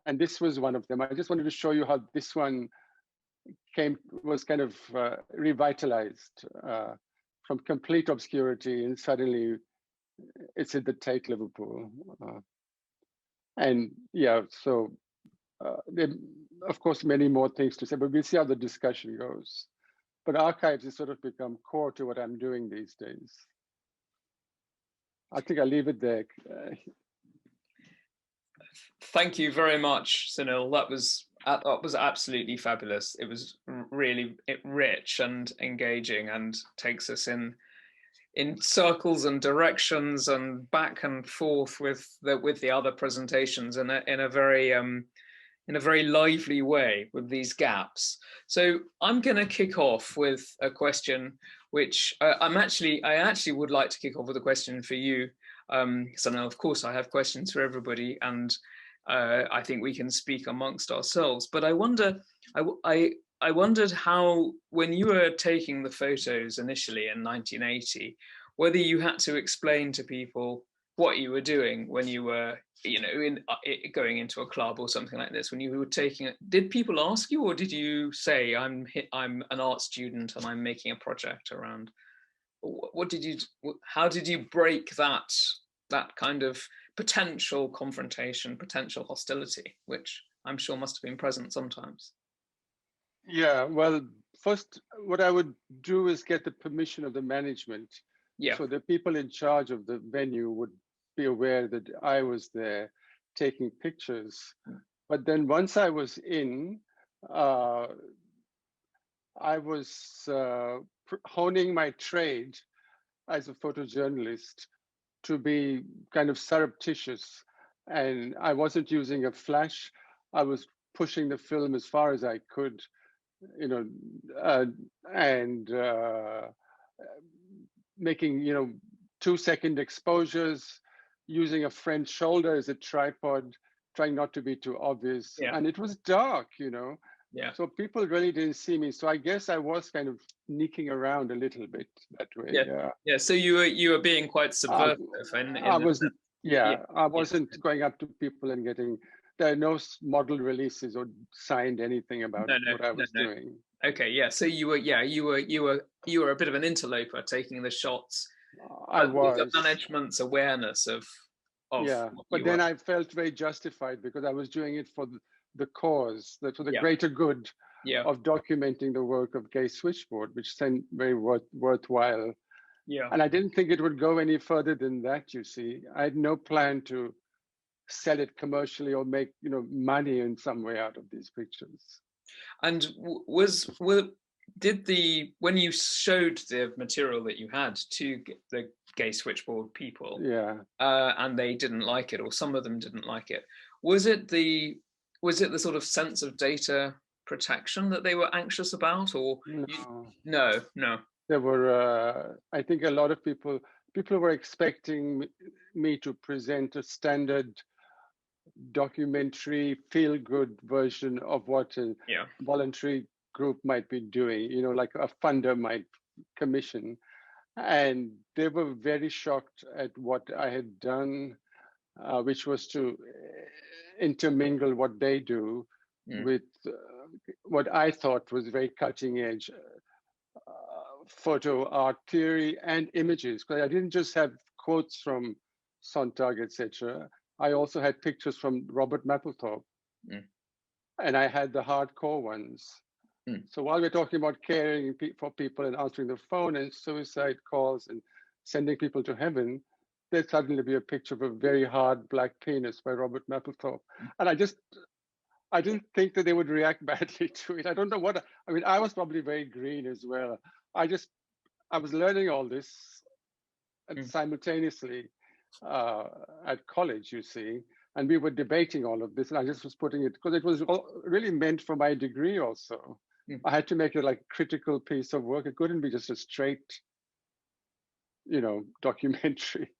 And this was one of them. I just wanted to show you how this one was kind of revitalized from complete obscurity, and suddenly it's at the Tate, Liverpool. And yeah, so there are, of course, many more things to say, but we'll see how the discussion goes. But archives has sort of become core to what I'm doing these days. I think I'll leave it there. Thank you very much, Sunil. That was absolutely fabulous. It was really rich and engaging, and takes us in circles and directions and back and forth with the other presentations in a very lively way with these gaps. So I'm going to kick off with a question, which I actually would like to kick off with a question for you, Sunil. Of course, I have questions for everybody, and I think we can speak amongst ourselves. But I wondered how, when you were taking the photos initially in 1980, whether you had to explain to people what you were doing when you were, going into a club or something like this. When you were taking it, did people ask you, or did you say, I'm an art student and I'm making a project around? How did you break that kind of potential confrontation, potential hostility, which I'm sure must have been present sometimes? Yeah, well, first, what I would do is get the permission of the management. Yeah. So the people in charge of the venue would be aware that I was there taking pictures. But then once I was in, I was honing my trade as a photojournalist to be kind of surreptitious. And I wasn't using a flash. I was pushing the film as far as I could, and making, 2-second exposures, using a friend's shoulder as a tripod, trying not to be too obvious. Yeah. And it was dark, you know. Yeah. So people really didn't see me. So I guess I was kind of sneaking around a little bit that way. Yeah. Yeah. So you were being quite subversive. I wasn't. I wasn't going up to people and getting. There are no model releases or signed anything about what I was doing. Okay. Yeah. So you were a bit of an interloper, taking the shots. I was. The management's awareness of yeah, but then I felt very justified because I was doing it for the cause, for the greater good of documenting the work of Gay Switchboard, which seemed very worthwhile. Yeah. And I didn't think it would go any further than that, you see. I had no plan to sell it commercially or make, you know, money in some way out of these pictures. And when you showed the material that you had to the Gay Switchboard people, and they didn't like it, or some of them didn't like it, was it the sort of sense of data protection that they were anxious about, or no? There were, I think, a lot of people were expecting me to present a standard documentary feel-good version of what a voluntary group might be doing, you know, like a funder might commission. And they were very shocked at what I had done, which was to intermingle what they do with what I thought was very cutting edge photo art theory and images. Because I didn't just have quotes from Sontag, etc. I also had pictures from Robert Mapplethorpe, and I had the hardcore ones. So while we're talking about caring for people and answering the phone and suicide calls and sending people to heaven, there'd suddenly be a picture of a very hard black penis by Robert Mapplethorpe. And I didn't think that they would react badly to it. I don't know what, I mean, I was probably very green as well. I was learning all this and simultaneously at college, you see, and we were debating all of this, and I just was putting it, because it was really meant for my degree also. I had to make it like a critical piece of work. It couldn't be just a straight, you know, documentary.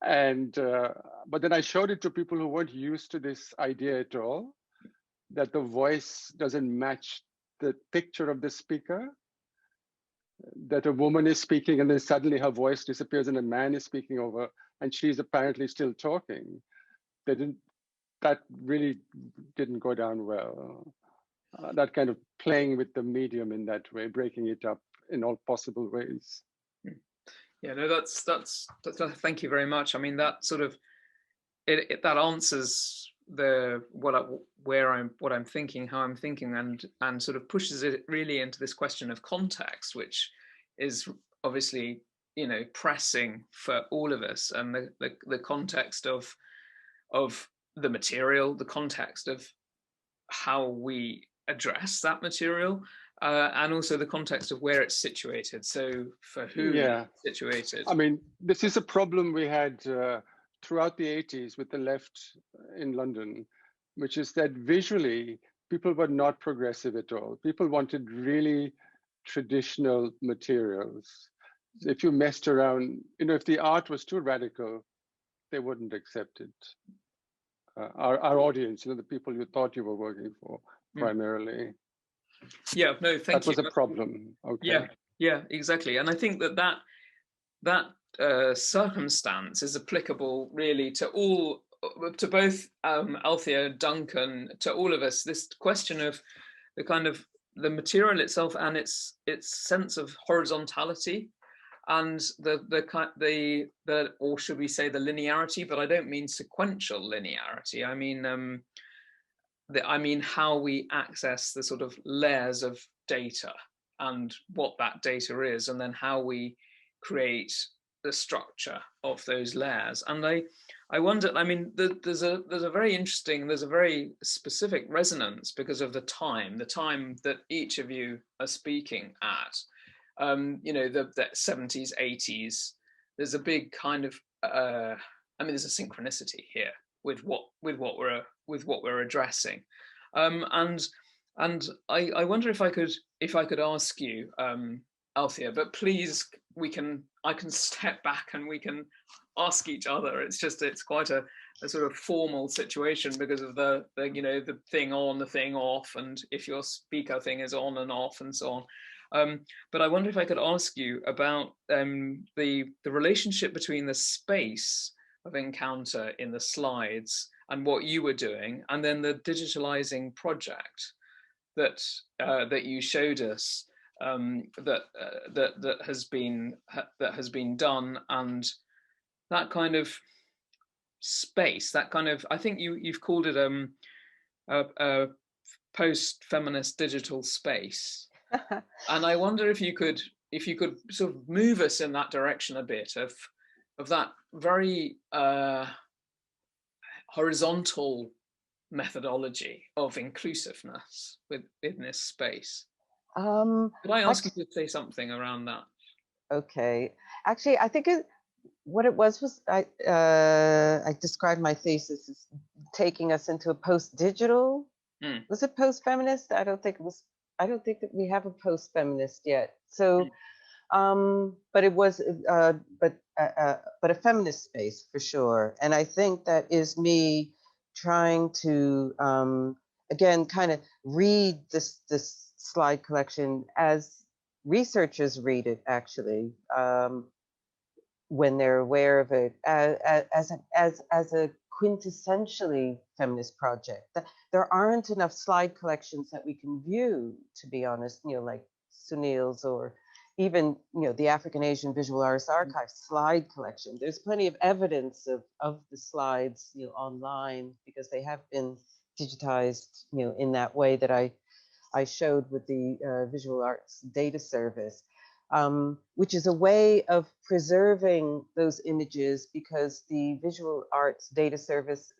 And, but then I showed it to people who weren't used to this idea at all, that the voice doesn't match the picture of the speaker, that a woman is speaking and then suddenly her voice disappears and a man is speaking over and she's apparently still talking. That really didn't go down well. That kind of playing with the medium in that way, breaking it up in all possible ways. Yeah, no, that's thank you very much. I mean, that sort of that answers what I'm thinking, how I'm thinking, and sort of pushes it really into this question of context, which is obviously, you know, pressing for all of us, and the context of the material, the context of how we address that material, and also the context of where it's situated. So for who it's situated. I mean, this is a problem we had throughout the 80s with the left in London, which is that visually people were not progressive at all. People wanted really traditional materials. If you messed around, you know, if the art was too radical, they wouldn't accept it. Our audience, you know, the people you thought you were working for primarily. Yeah, no, thank you. That was a problem. Okay. Yeah, exactly. And I think that circumstance is applicable really to both Althea, Duncan, to all of us. This question of the kind of the material itself and its sense of horizontality, and the or should we say the linearity? But I don't mean sequential linearity. I mean how we access the sort of layers of data and what that data is, and then how we create the structure of those layers. And I wonder, I mean, there's a very specific resonance because of the time that each of you are speaking at. You know, the 70s, 80s. There's a big kind of, I mean, there's a synchronicity here with what we're addressing, and I wonder if I could ask you, Althea, but please I can step back and we can ask each other. It's quite a sort of formal situation because of the the thing on, the thing off, and if your speaker thing is on and off and so on. But I wonder if I could ask you about the relationship between the space of encounter in the slides and what you were doing, and then the digitalizing project that you showed us, that has been done, and that kind of space, that kind of, I think you've called it a post-feminist digital space. And I wonder if you could sort of move us in that direction a bit, of that very horizontal methodology of inclusiveness within this space. Could I ask you to say something around that? Okay, actually, I think what it was I described my thesis as taking us into a post-digital. Was it post-feminist? I don't think it was. I don't think that we have a post-feminist yet. So, but it was, but a feminist space for sure. And I think that is me trying to again kind of read this slide collection as researchers read it, actually, when they're aware of it as a quintessentially feminist project. There aren't enough slide collections that we can view, to be honest, like Sunil's, or even the African Asian Visual Arts Archives slide collection. There's plenty of evidence of the slides online, because they have been digitized in that way that I showed with the Visual Arts Data Service, which is a way of preserving those images, because the Visual Arts Data Service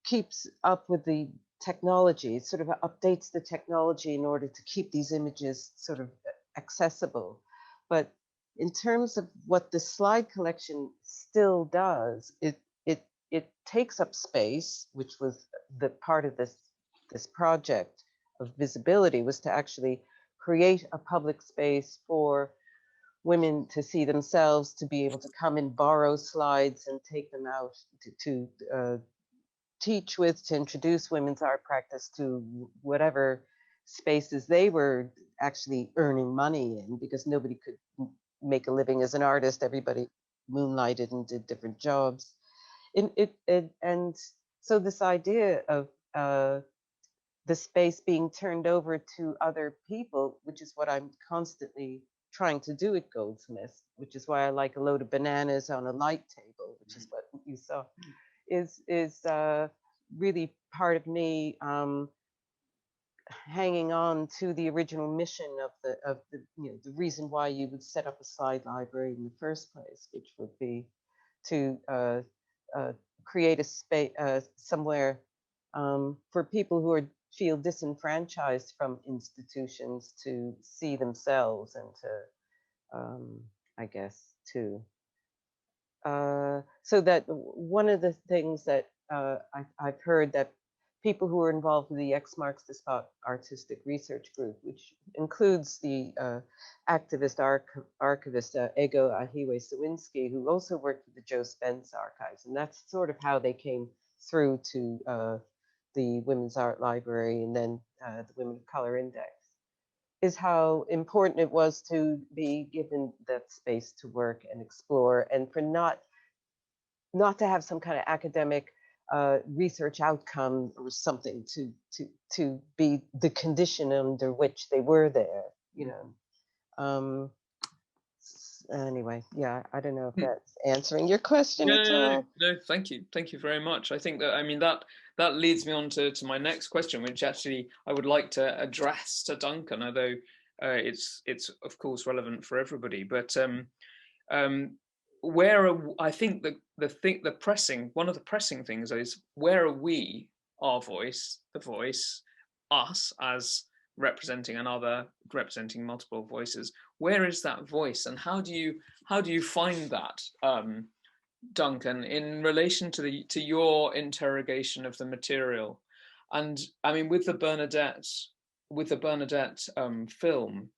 keeps up with the technology, sort of updates the technology in order to keep these images sort of accessible. But in terms of what the slide collection still does, it takes up space, which was the part of this project of visibility, was to actually create a public space for women to see themselves, to be able to come and borrow slides and take them out to teach with, to introduce women's art practice to whatever spaces they were actually earning money in, because nobody could make a living as an artist. Everybody moonlighted and did different jobs. And so this idea of the space being turned over to other people, which is what I'm constantly trying to do at Goldsmiths, which is why I like a load of bananas on a light table, which is what you saw, is really part of me hanging on to the original mission of the reason why you would set up a slide library in the first place, which would be to create a space somewhere for people who feel disenfranchised from institutions to see themselves, and to, I guess, to, so that one of the things that I've heard that people who are involved with the X Marks the Spot Artistic Research Group, which includes the activist archivist Ego Ahiwe Sawinski, who also worked with the Joe Spence Archives, and that's sort of how they came through to the Women's Art Library and then the Women of Color Index, is how important it was to be given that space to work and explore, and for not to have some kind of academic research outcome or something to be the condition under which they were there, Anyway, yeah, I don't know if that's answering your question at all. No, thank you very much. I think that, I mean, that leads me on to my next question, which actually I would like to address to Duncan, although it's of course relevant for everybody. But I think one of the pressing things is, where are we, our voice, the voice, us as representing multiple voices? Where is that voice, and how do you find that, Duncan, in relation to your interrogation of the material? And I mean, with the Bernadette with the Bernadette film,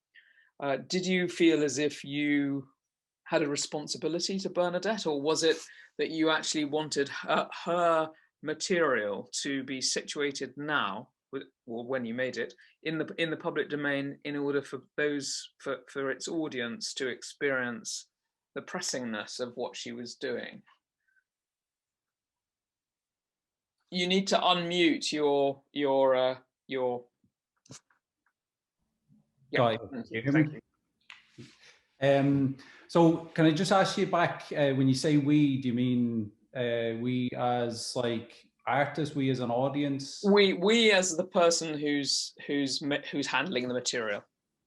did you feel as if you had a responsibility to Bernadette, or was it that you actually wanted her material to be situated now, or when you made it, in the public domain, in order for for its audience to experience the pressingness of what she was doing? You need to unmute your yeah. Thank you. So can I just ask you back, when you say we, do you mean we as like artists, we as an audience? We as the person who's handling the material.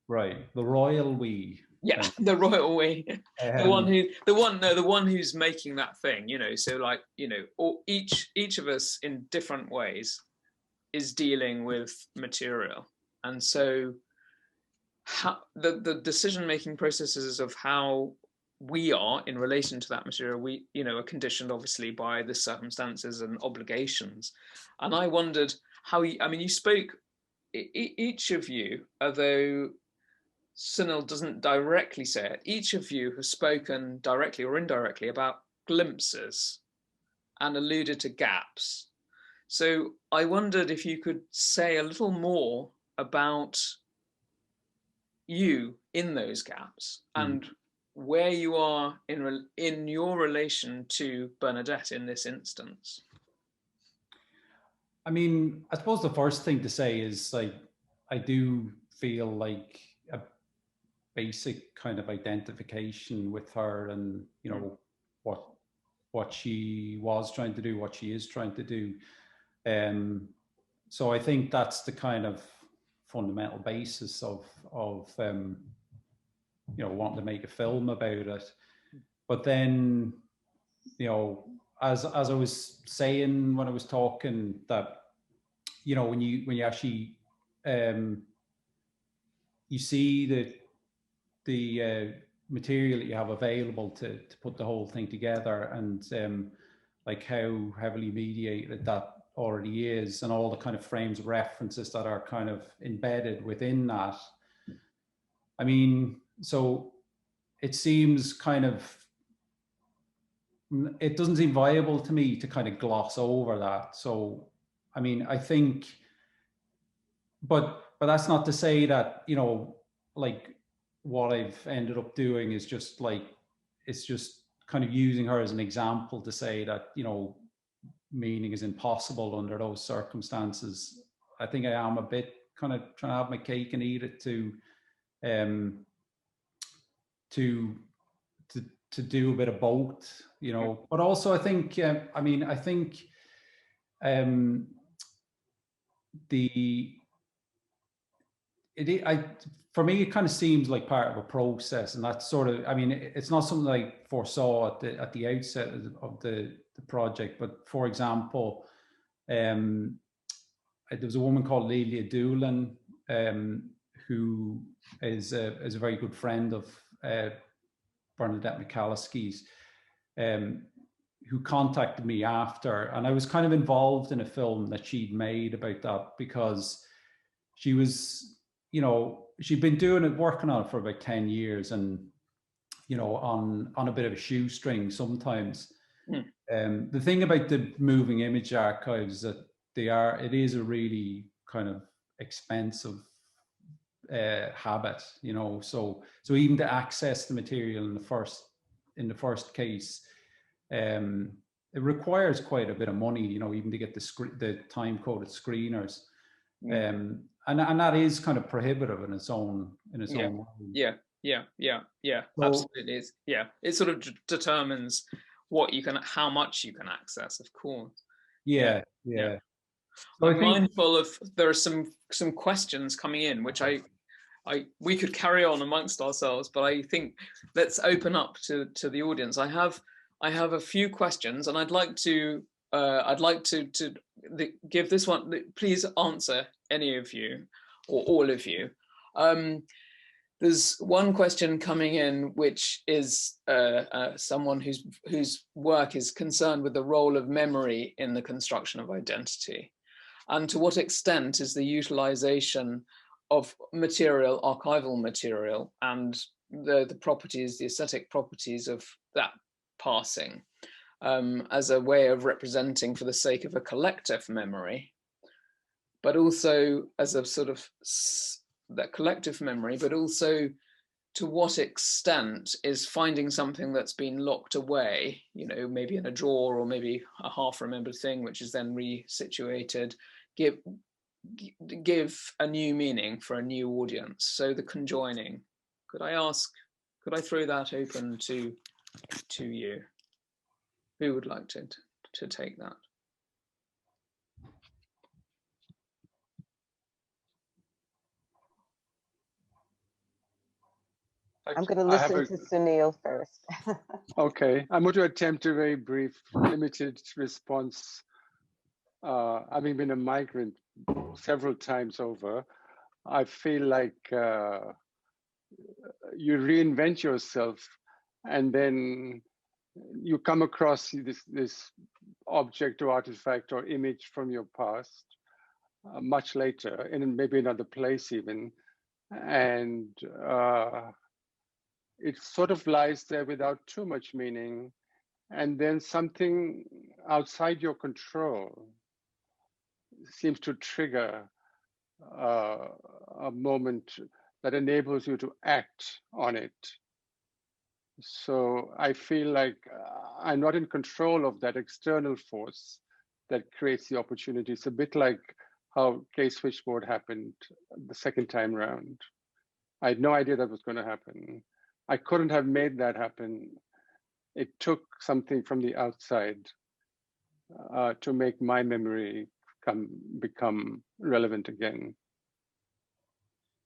Right, the royal we. Yeah, the royal we. The one who's making that thing, you know. So like, you know, or each of us in different ways is dealing with material, and so how the decision-making processes of how we are in relation to that material, we, you know, are conditioned obviously by the circumstances and obligations. And I wondered how you spoke, each of you, although Sunil doesn't directly say it, each of you has spoken directly or indirectly about glimpses and alluded to gaps. So I wondered if you could say a little more about you in those gaps and where you are in your relation to Bernadette in this instance. I mean, I suppose the first thing to say is, like, I do feel like a basic kind of identification with her, and you know what she was trying to do, what she is trying to do. So I think that's the kind of fundamental basis of you know, wanting to make a film about it. But then, you know, as I was saying when I was talking, that, you know, when you actually you see the material that you have available to put the whole thing together, and like how heavily mediated that already is, and all the kind of frames of references that are kind of embedded within that. I mean, so it seems kind of, it doesn't seem viable to me to kind of gloss over that. So, I mean, I think, but that's not to say that, you know, like what I've ended up doing is just like, it's just kind of using her as an example to say that, you know, meaning is impossible under those circumstances. I think I am a bit kind of trying to have my cake and eat it to do a bit of both, you know. But also I think, I mean, I think for me, it kind of seems like part of a process, and that's sort of, I mean, it's not something I foresaw at the outset of the project. But for example, there was a woman called Lelia Doolan, who is a very good friend of Bernadette McCalskey's, who contacted me after, and I was kind of involved in a film that she'd made about that, because she was, you know, she'd been working on it for about 10 years, and, you know, on a bit of a shoestring sometimes. The thing about the moving image archives is that it is a really kind of expensive habit, you know. So even to access the material in the first case, it requires quite a bit of money, you know, even to get the time coded screeners. And that is kind of prohibitive in its own way. Yeah, absolutely. It sort of determines how much you can access, of course. Yeah. So I'm mindful of, there are some questions coming in, which we could carry on amongst ourselves, but I think let's open up to the audience. I have a few questions, and I'd like to give this one. Please answer, any of you or all of you. There's one question coming in, which is someone whose work is concerned with the role of memory in the construction of identity, and to what extent is the utilization material, archival material, and the properties, the aesthetic properties of that passing, as a way of representing for the sake of a collective memory, but also as a sort of that collective memory, but also to what extent is finding something that's been locked away, you know, maybe in a drawer or maybe a half-remembered thing, which is then resituated, give a new meaning for a new audience. So the conjoining. Could I throw that open to you? Who would like to take that? I'm going to listen to Sunil first. Okay, I'm going to attempt a very brief, limited response. Having been a migrant several times over, I feel like you reinvent yourself, and then you come across this object or artifact or image from your past much later, in maybe another place even, and it sort of lies there without too much meaning, and then something outside your control seems to trigger a moment that enables you to act on it. So I feel like I'm not in control of that external force that creates the opportunity. It's a bit like how K-Switchboard happened the second time round. I had no idea that was going to happen. I couldn't have made that happen. It took something from the outside to make my memory become relevant again.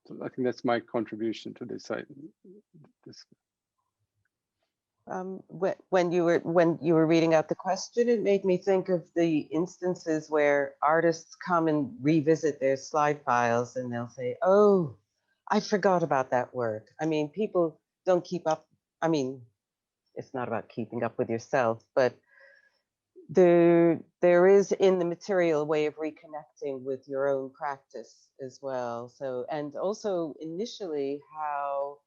So I think that's my contribution to this. When you were reading out the question, it made me think of the instances where artists come and revisit their slide files, and they'll say, "Oh, I forgot about that work." I mean, people don't keep up. I mean, it's not about keeping up with yourself, but there is in the material a way of reconnecting with your own practice as well. So, and also initially how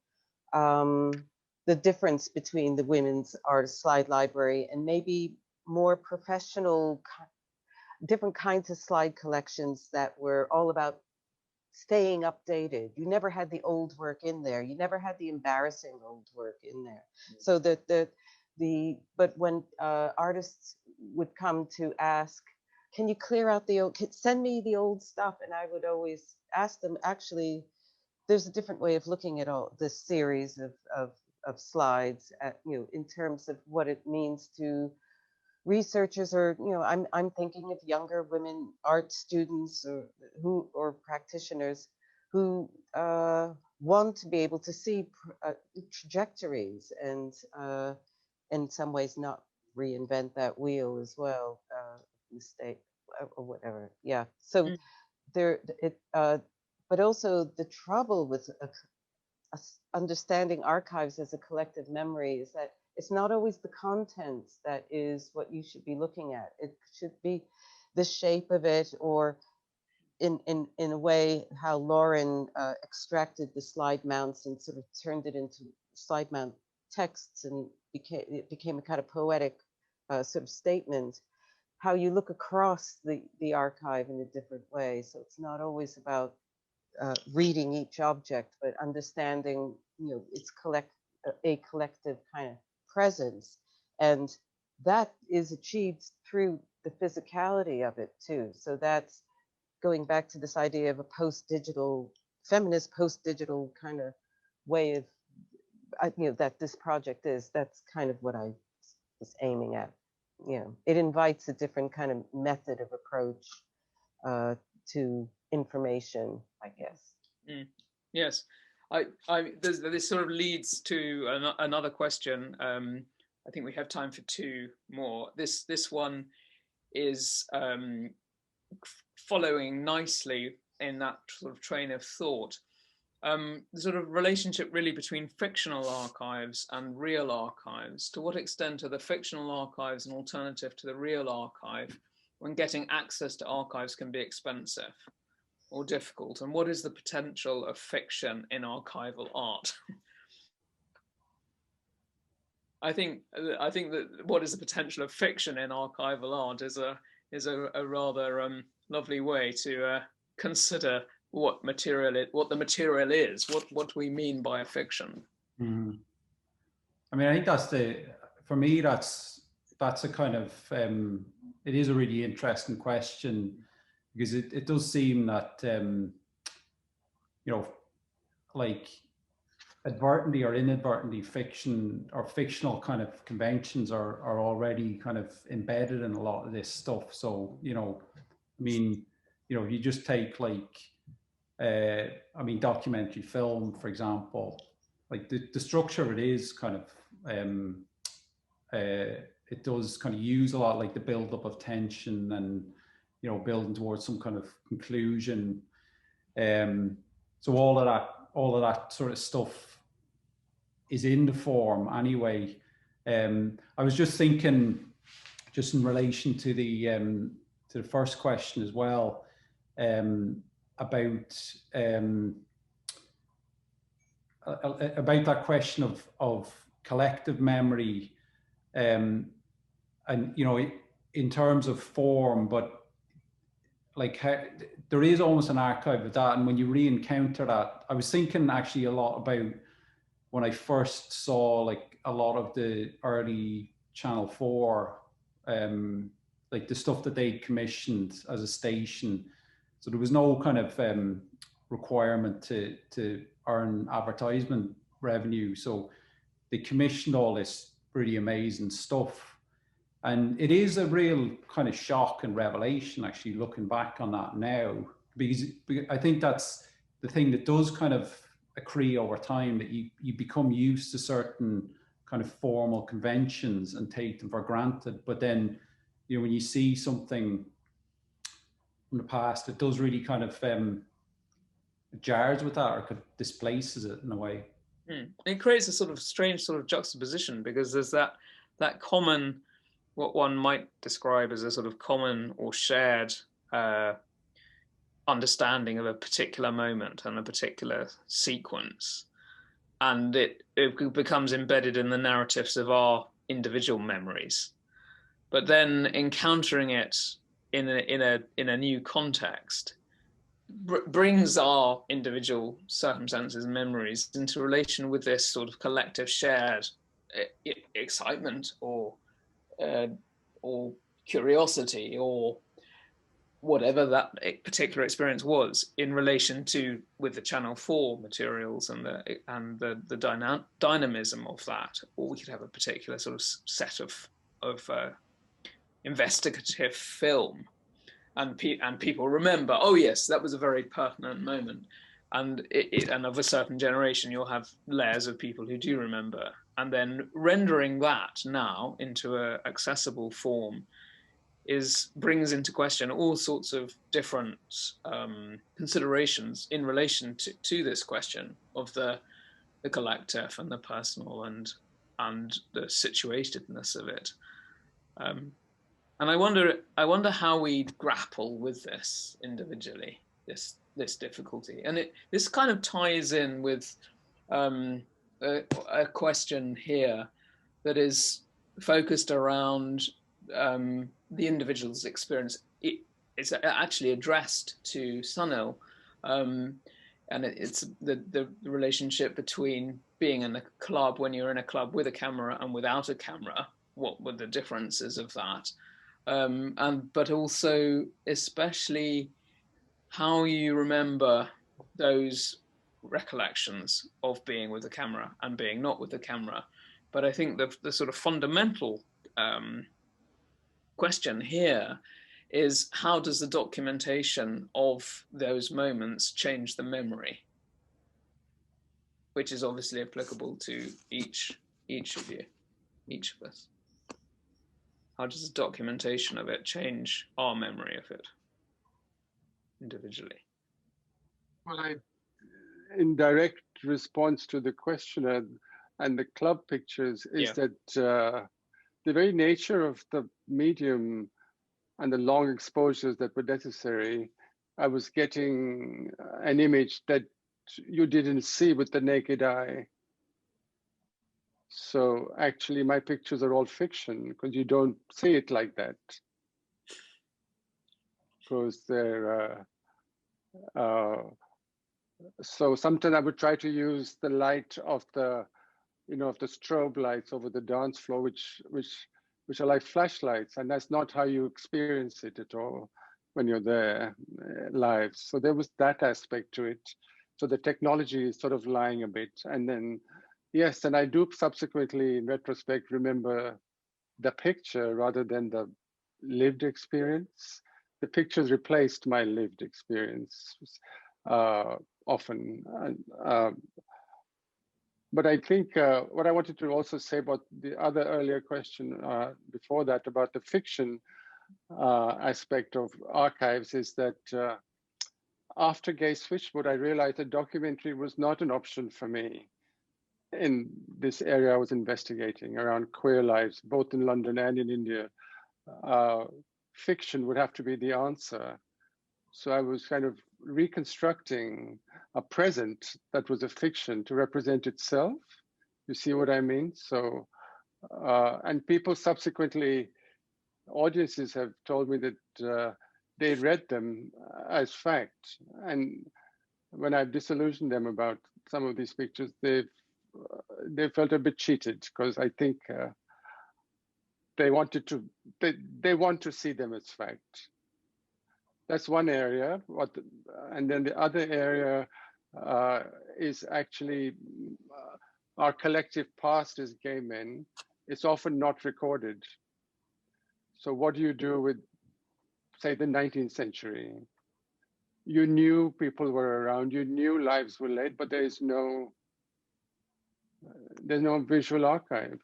the difference between the women's art slide library and maybe more professional, different kinds of slide collections that were all about staying updated. You never had the old work in there. You never had the embarrassing old work in there. So but when artists would come to ask, can you clear out the old, send me the old stuff? And I would always ask them, actually, there's a different way of looking at all this series of slides, in terms of what it means to researchers, or I'm thinking of younger women art students or practitioners who want to be able to see trajectories and in some ways not reinvent that wheel as well, mistake or whatever. Yeah. So but also the trouble with understanding archives as a collective memory is that it's not always the content that is what you should be looking at. It should be the shape of it, or in a way how Lauren extracted the slide mounts and sort of turned it into slide mount texts, and it became a kind of poetic sort of statement. How you look across the archive in a different way. So it's not always about reading each object, but understanding, its a collective kind of presence, and that is achieved through the physicality of it too. So that's going back to this idea of a post-digital, feminist post-digital kind of way of, that this project is. That's kind of what I was aiming at. It invites a different kind of method of approach to information, I guess. Yes, this sort of leads to another question. I think we have time for two more. This one is following nicely in that sort of train of thought. The sort of relationship really between fictional archives and real archives. To what extent are the fictional archives an alternative to the real archive when getting access to archives can be expensive? or difficult, and what is the potential of fiction in archival art? I think that what is the potential of fiction in archival art is a rather lovely way to consider what the material is, what we mean by a fiction. Mm. I mean, I think for me, that's a kind of, it is a really interesting question, because it does seem that, you know, like advertently or inadvertently fiction or fictional kind of conventions are already kind of embedded in a lot of this stuff. So, you know, I mean, you know, if you just take like, I mean, documentary film, for example, like the structure of it is kind of, it does kind of use a lot like the build-up of tension and, you know, building towards some kind of conclusion. So all of that sort of stuff is in the form anyway. I was just thinking, just in relation to the first question as well, about that question of collective memory, and you know, in terms of form, but like there is almost an archive of that, and when you re-encounter that, I was thinking actually a lot about when I first saw like a lot of the early Channel 4, like the stuff that they commissioned as a station. So there was no kind of requirement to earn advertisement revenue. So they commissioned all this pretty amazing stuff. And it is a real kind of shock and revelation, actually, looking back on that now, because I think that's the thing that does kind of accrue over time, that you become used to certain kind of formal conventions and take them for granted. But then, you know, when you see something from the past, it does really kind of jars with that, or kind of displaces it in a way. It creates a sort of strange sort of juxtaposition, because there's that common, what one might describe as a sort of common or shared understanding of a particular moment and a particular sequence, and it becomes embedded in the narratives of our individual memories. But then encountering it in a new context brings our individual circumstances and memories into relation with this sort of collective shared excitement or curiosity, or whatever that particular experience was, in relation to with the Channel 4 materials and the dynamism of that. Or we could have a particular sort of set of investigative film, and people remember, oh yes, that was a very pertinent moment, and and of a certain generation, you'll have layers of people who do remember, and then rendering that now into an accessible form brings into question all sorts of different considerations in relation to this question of the collective and the personal and the situatedness of it. And I wonder how we grapple with this individually, this difficulty. And this kind of ties in with a question here that is focused around the individual's experience. It's actually addressed to Sunil, and it's the relationship between being in a club, when you're in a club with a camera and without a camera. What were the differences of that? But also, especially, how you remember those recollections of being with the camera and being not with the camera. But I think the sort of fundamental question here is, how does the documentation of those moments change the memory? Which is obviously applicable to each of you, each of us. How does the documentation of it change our memory of it individually? Well, in direct response to the questioner and the club pictures is that the very nature of the medium and the long exposures that were necessary I was getting an image that you didn't see with the naked eye. So actually my pictures are all fiction because you don't see it like that. Because they're, so sometimes I would try to use the light of the, of the strobe lights over the dance floor, which are like flashlights, and that's not how you experience it at all when you're there live. So there was that aspect to it. So the technology is sort of lying a bit. And then, yes, and I do subsequently, in retrospect, remember the picture rather than the lived experience. The pictures replaced my lived experience often. But I think what I wanted to also say about the other earlier question before that about the fiction aspect of archives is that after Gay Switchboard, I realized a documentary was not an option for me in this area I was investigating around queer lives, both in London and in India. Fiction would have to be the answer. So I was kind of reconstructing a present that was a fiction to represent itself. You see what I mean? So, and people subsequently, audiences have told me that they read them as fact. And when I've disillusioned them about some of these pictures, they felt a bit cheated because I think they wanted to, they want to see them as fact. That's one area. And then the other area is actually our collective past as gay men. It's often not recorded. So what do you do with, say, the 19th century? You knew people were around, you knew lives were led, but there's no visual archive.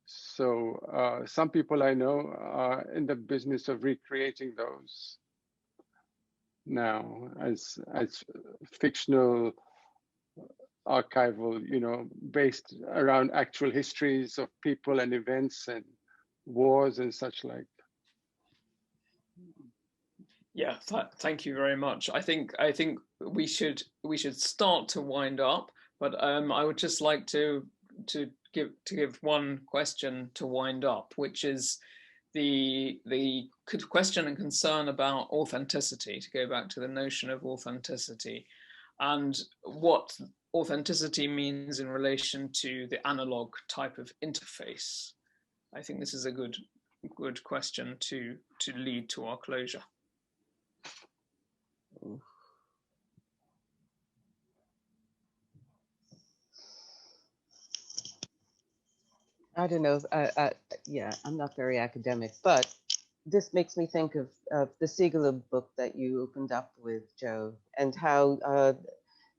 So some people I know are in the business of recreating those now as fictional archival, based around actual histories of people and events and wars and such like. Yeah, thank you very much. I think we should start to wind up, but I would just like to give one question to wind up, which is the question and concern about authenticity, to go back to the notion of authenticity and what authenticity means in relation to the analog type of interface. I think this is a good question to lead to our closure. I don't know. Yeah, I'm not very academic, but this makes me think of the Siegelub book that you opened up with, Jo, and how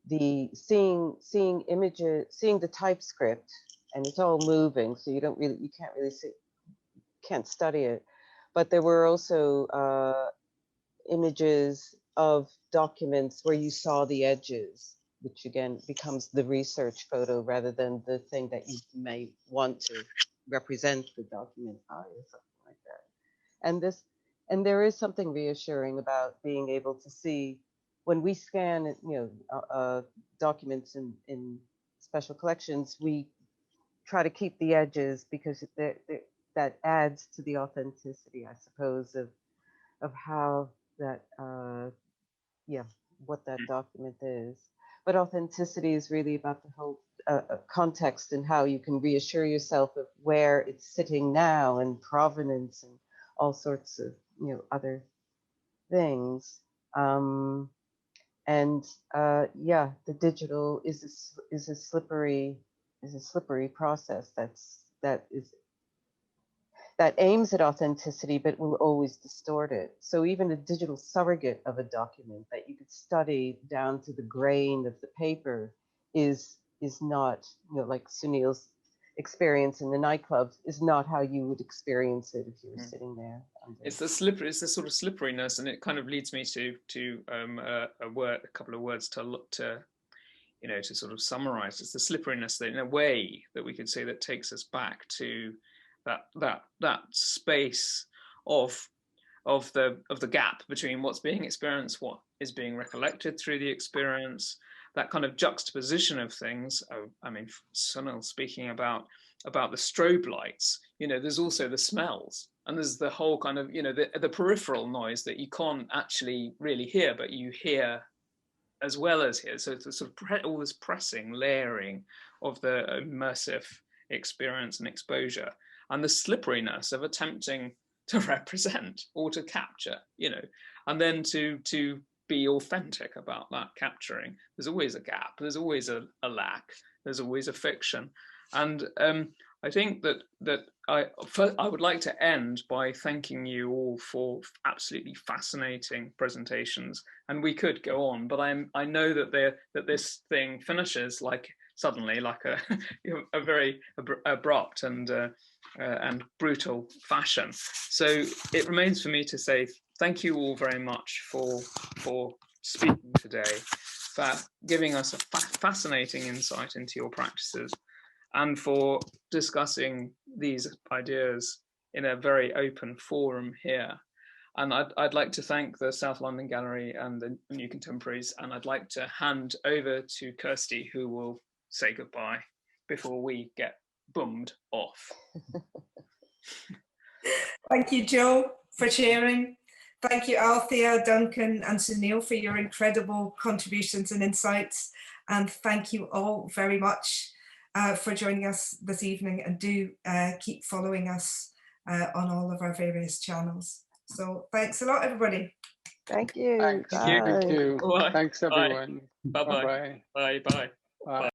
the seeing images, seeing the typescript, and it's all moving, so you can't really see, can't study it. But there were also images of documents where you saw the edges, which again becomes the research photo rather than the thing that you may want to represent the document by or something like that. And there is something reassuring about being able to see when we scan, documents in special collections, we try to keep the edges because that adds to the authenticity, I suppose, of how that, what that document is. But authenticity is really about the whole context and how you can reassure yourself of where it's sitting now and provenance and all sorts of other things. The digital is a slippery process that aims at authenticity, but will always distort it. So even a digital surrogate of a document that you could study down to the grain of the paper is not, like Sunil's experience in the nightclubs is not how you would experience it if you were sitting there. It's the sort of slipperiness, and it kind of leads me to a couple of words to sort of summarize. It's the slipperiness that, in a way, that we could say that takes us back to that space of the gap between what's being experienced is being recollected through the experience, that kind of juxtaposition of things. I mean, Sunil speaking about the strobe lights, there's also the smells, and there's the whole kind of, the peripheral noise that you can't actually really hear, but you hear as well as hear. So it's sort of all this pressing, layering of the immersive experience and exposure, and the slipperiness of attempting to represent or to capture, and then to be authentic about that capturing. There's always a gap, there's always a lack, there's always a fiction. And I think that I would like to end by thanking you all for absolutely fascinating presentations. And we could go on, but I know that this thing finishes suddenly like a very abrupt and brutal fashion. So it remains for me to say thank you all very much for speaking today, for giving us a fascinating insight into your practices, and for discussing these ideas in a very open forum here. And I'd like to thank the South London Gallery and the New Contemporaries, and I'd like to hand over to Kirsty, who will say goodbye before we get boomed off. Thank you, Jo, for sharing. Thank you, Althea, Duncan and Sunil, for your incredible contributions and insights. And thank you all very much for joining us this evening, and do keep following us on all of our various channels. So thanks a lot, everybody. Thank you. Thanks. Bye. Thank you. Bye. Thanks, everyone. Bye-bye. Bye-bye. Bye-bye. Bye.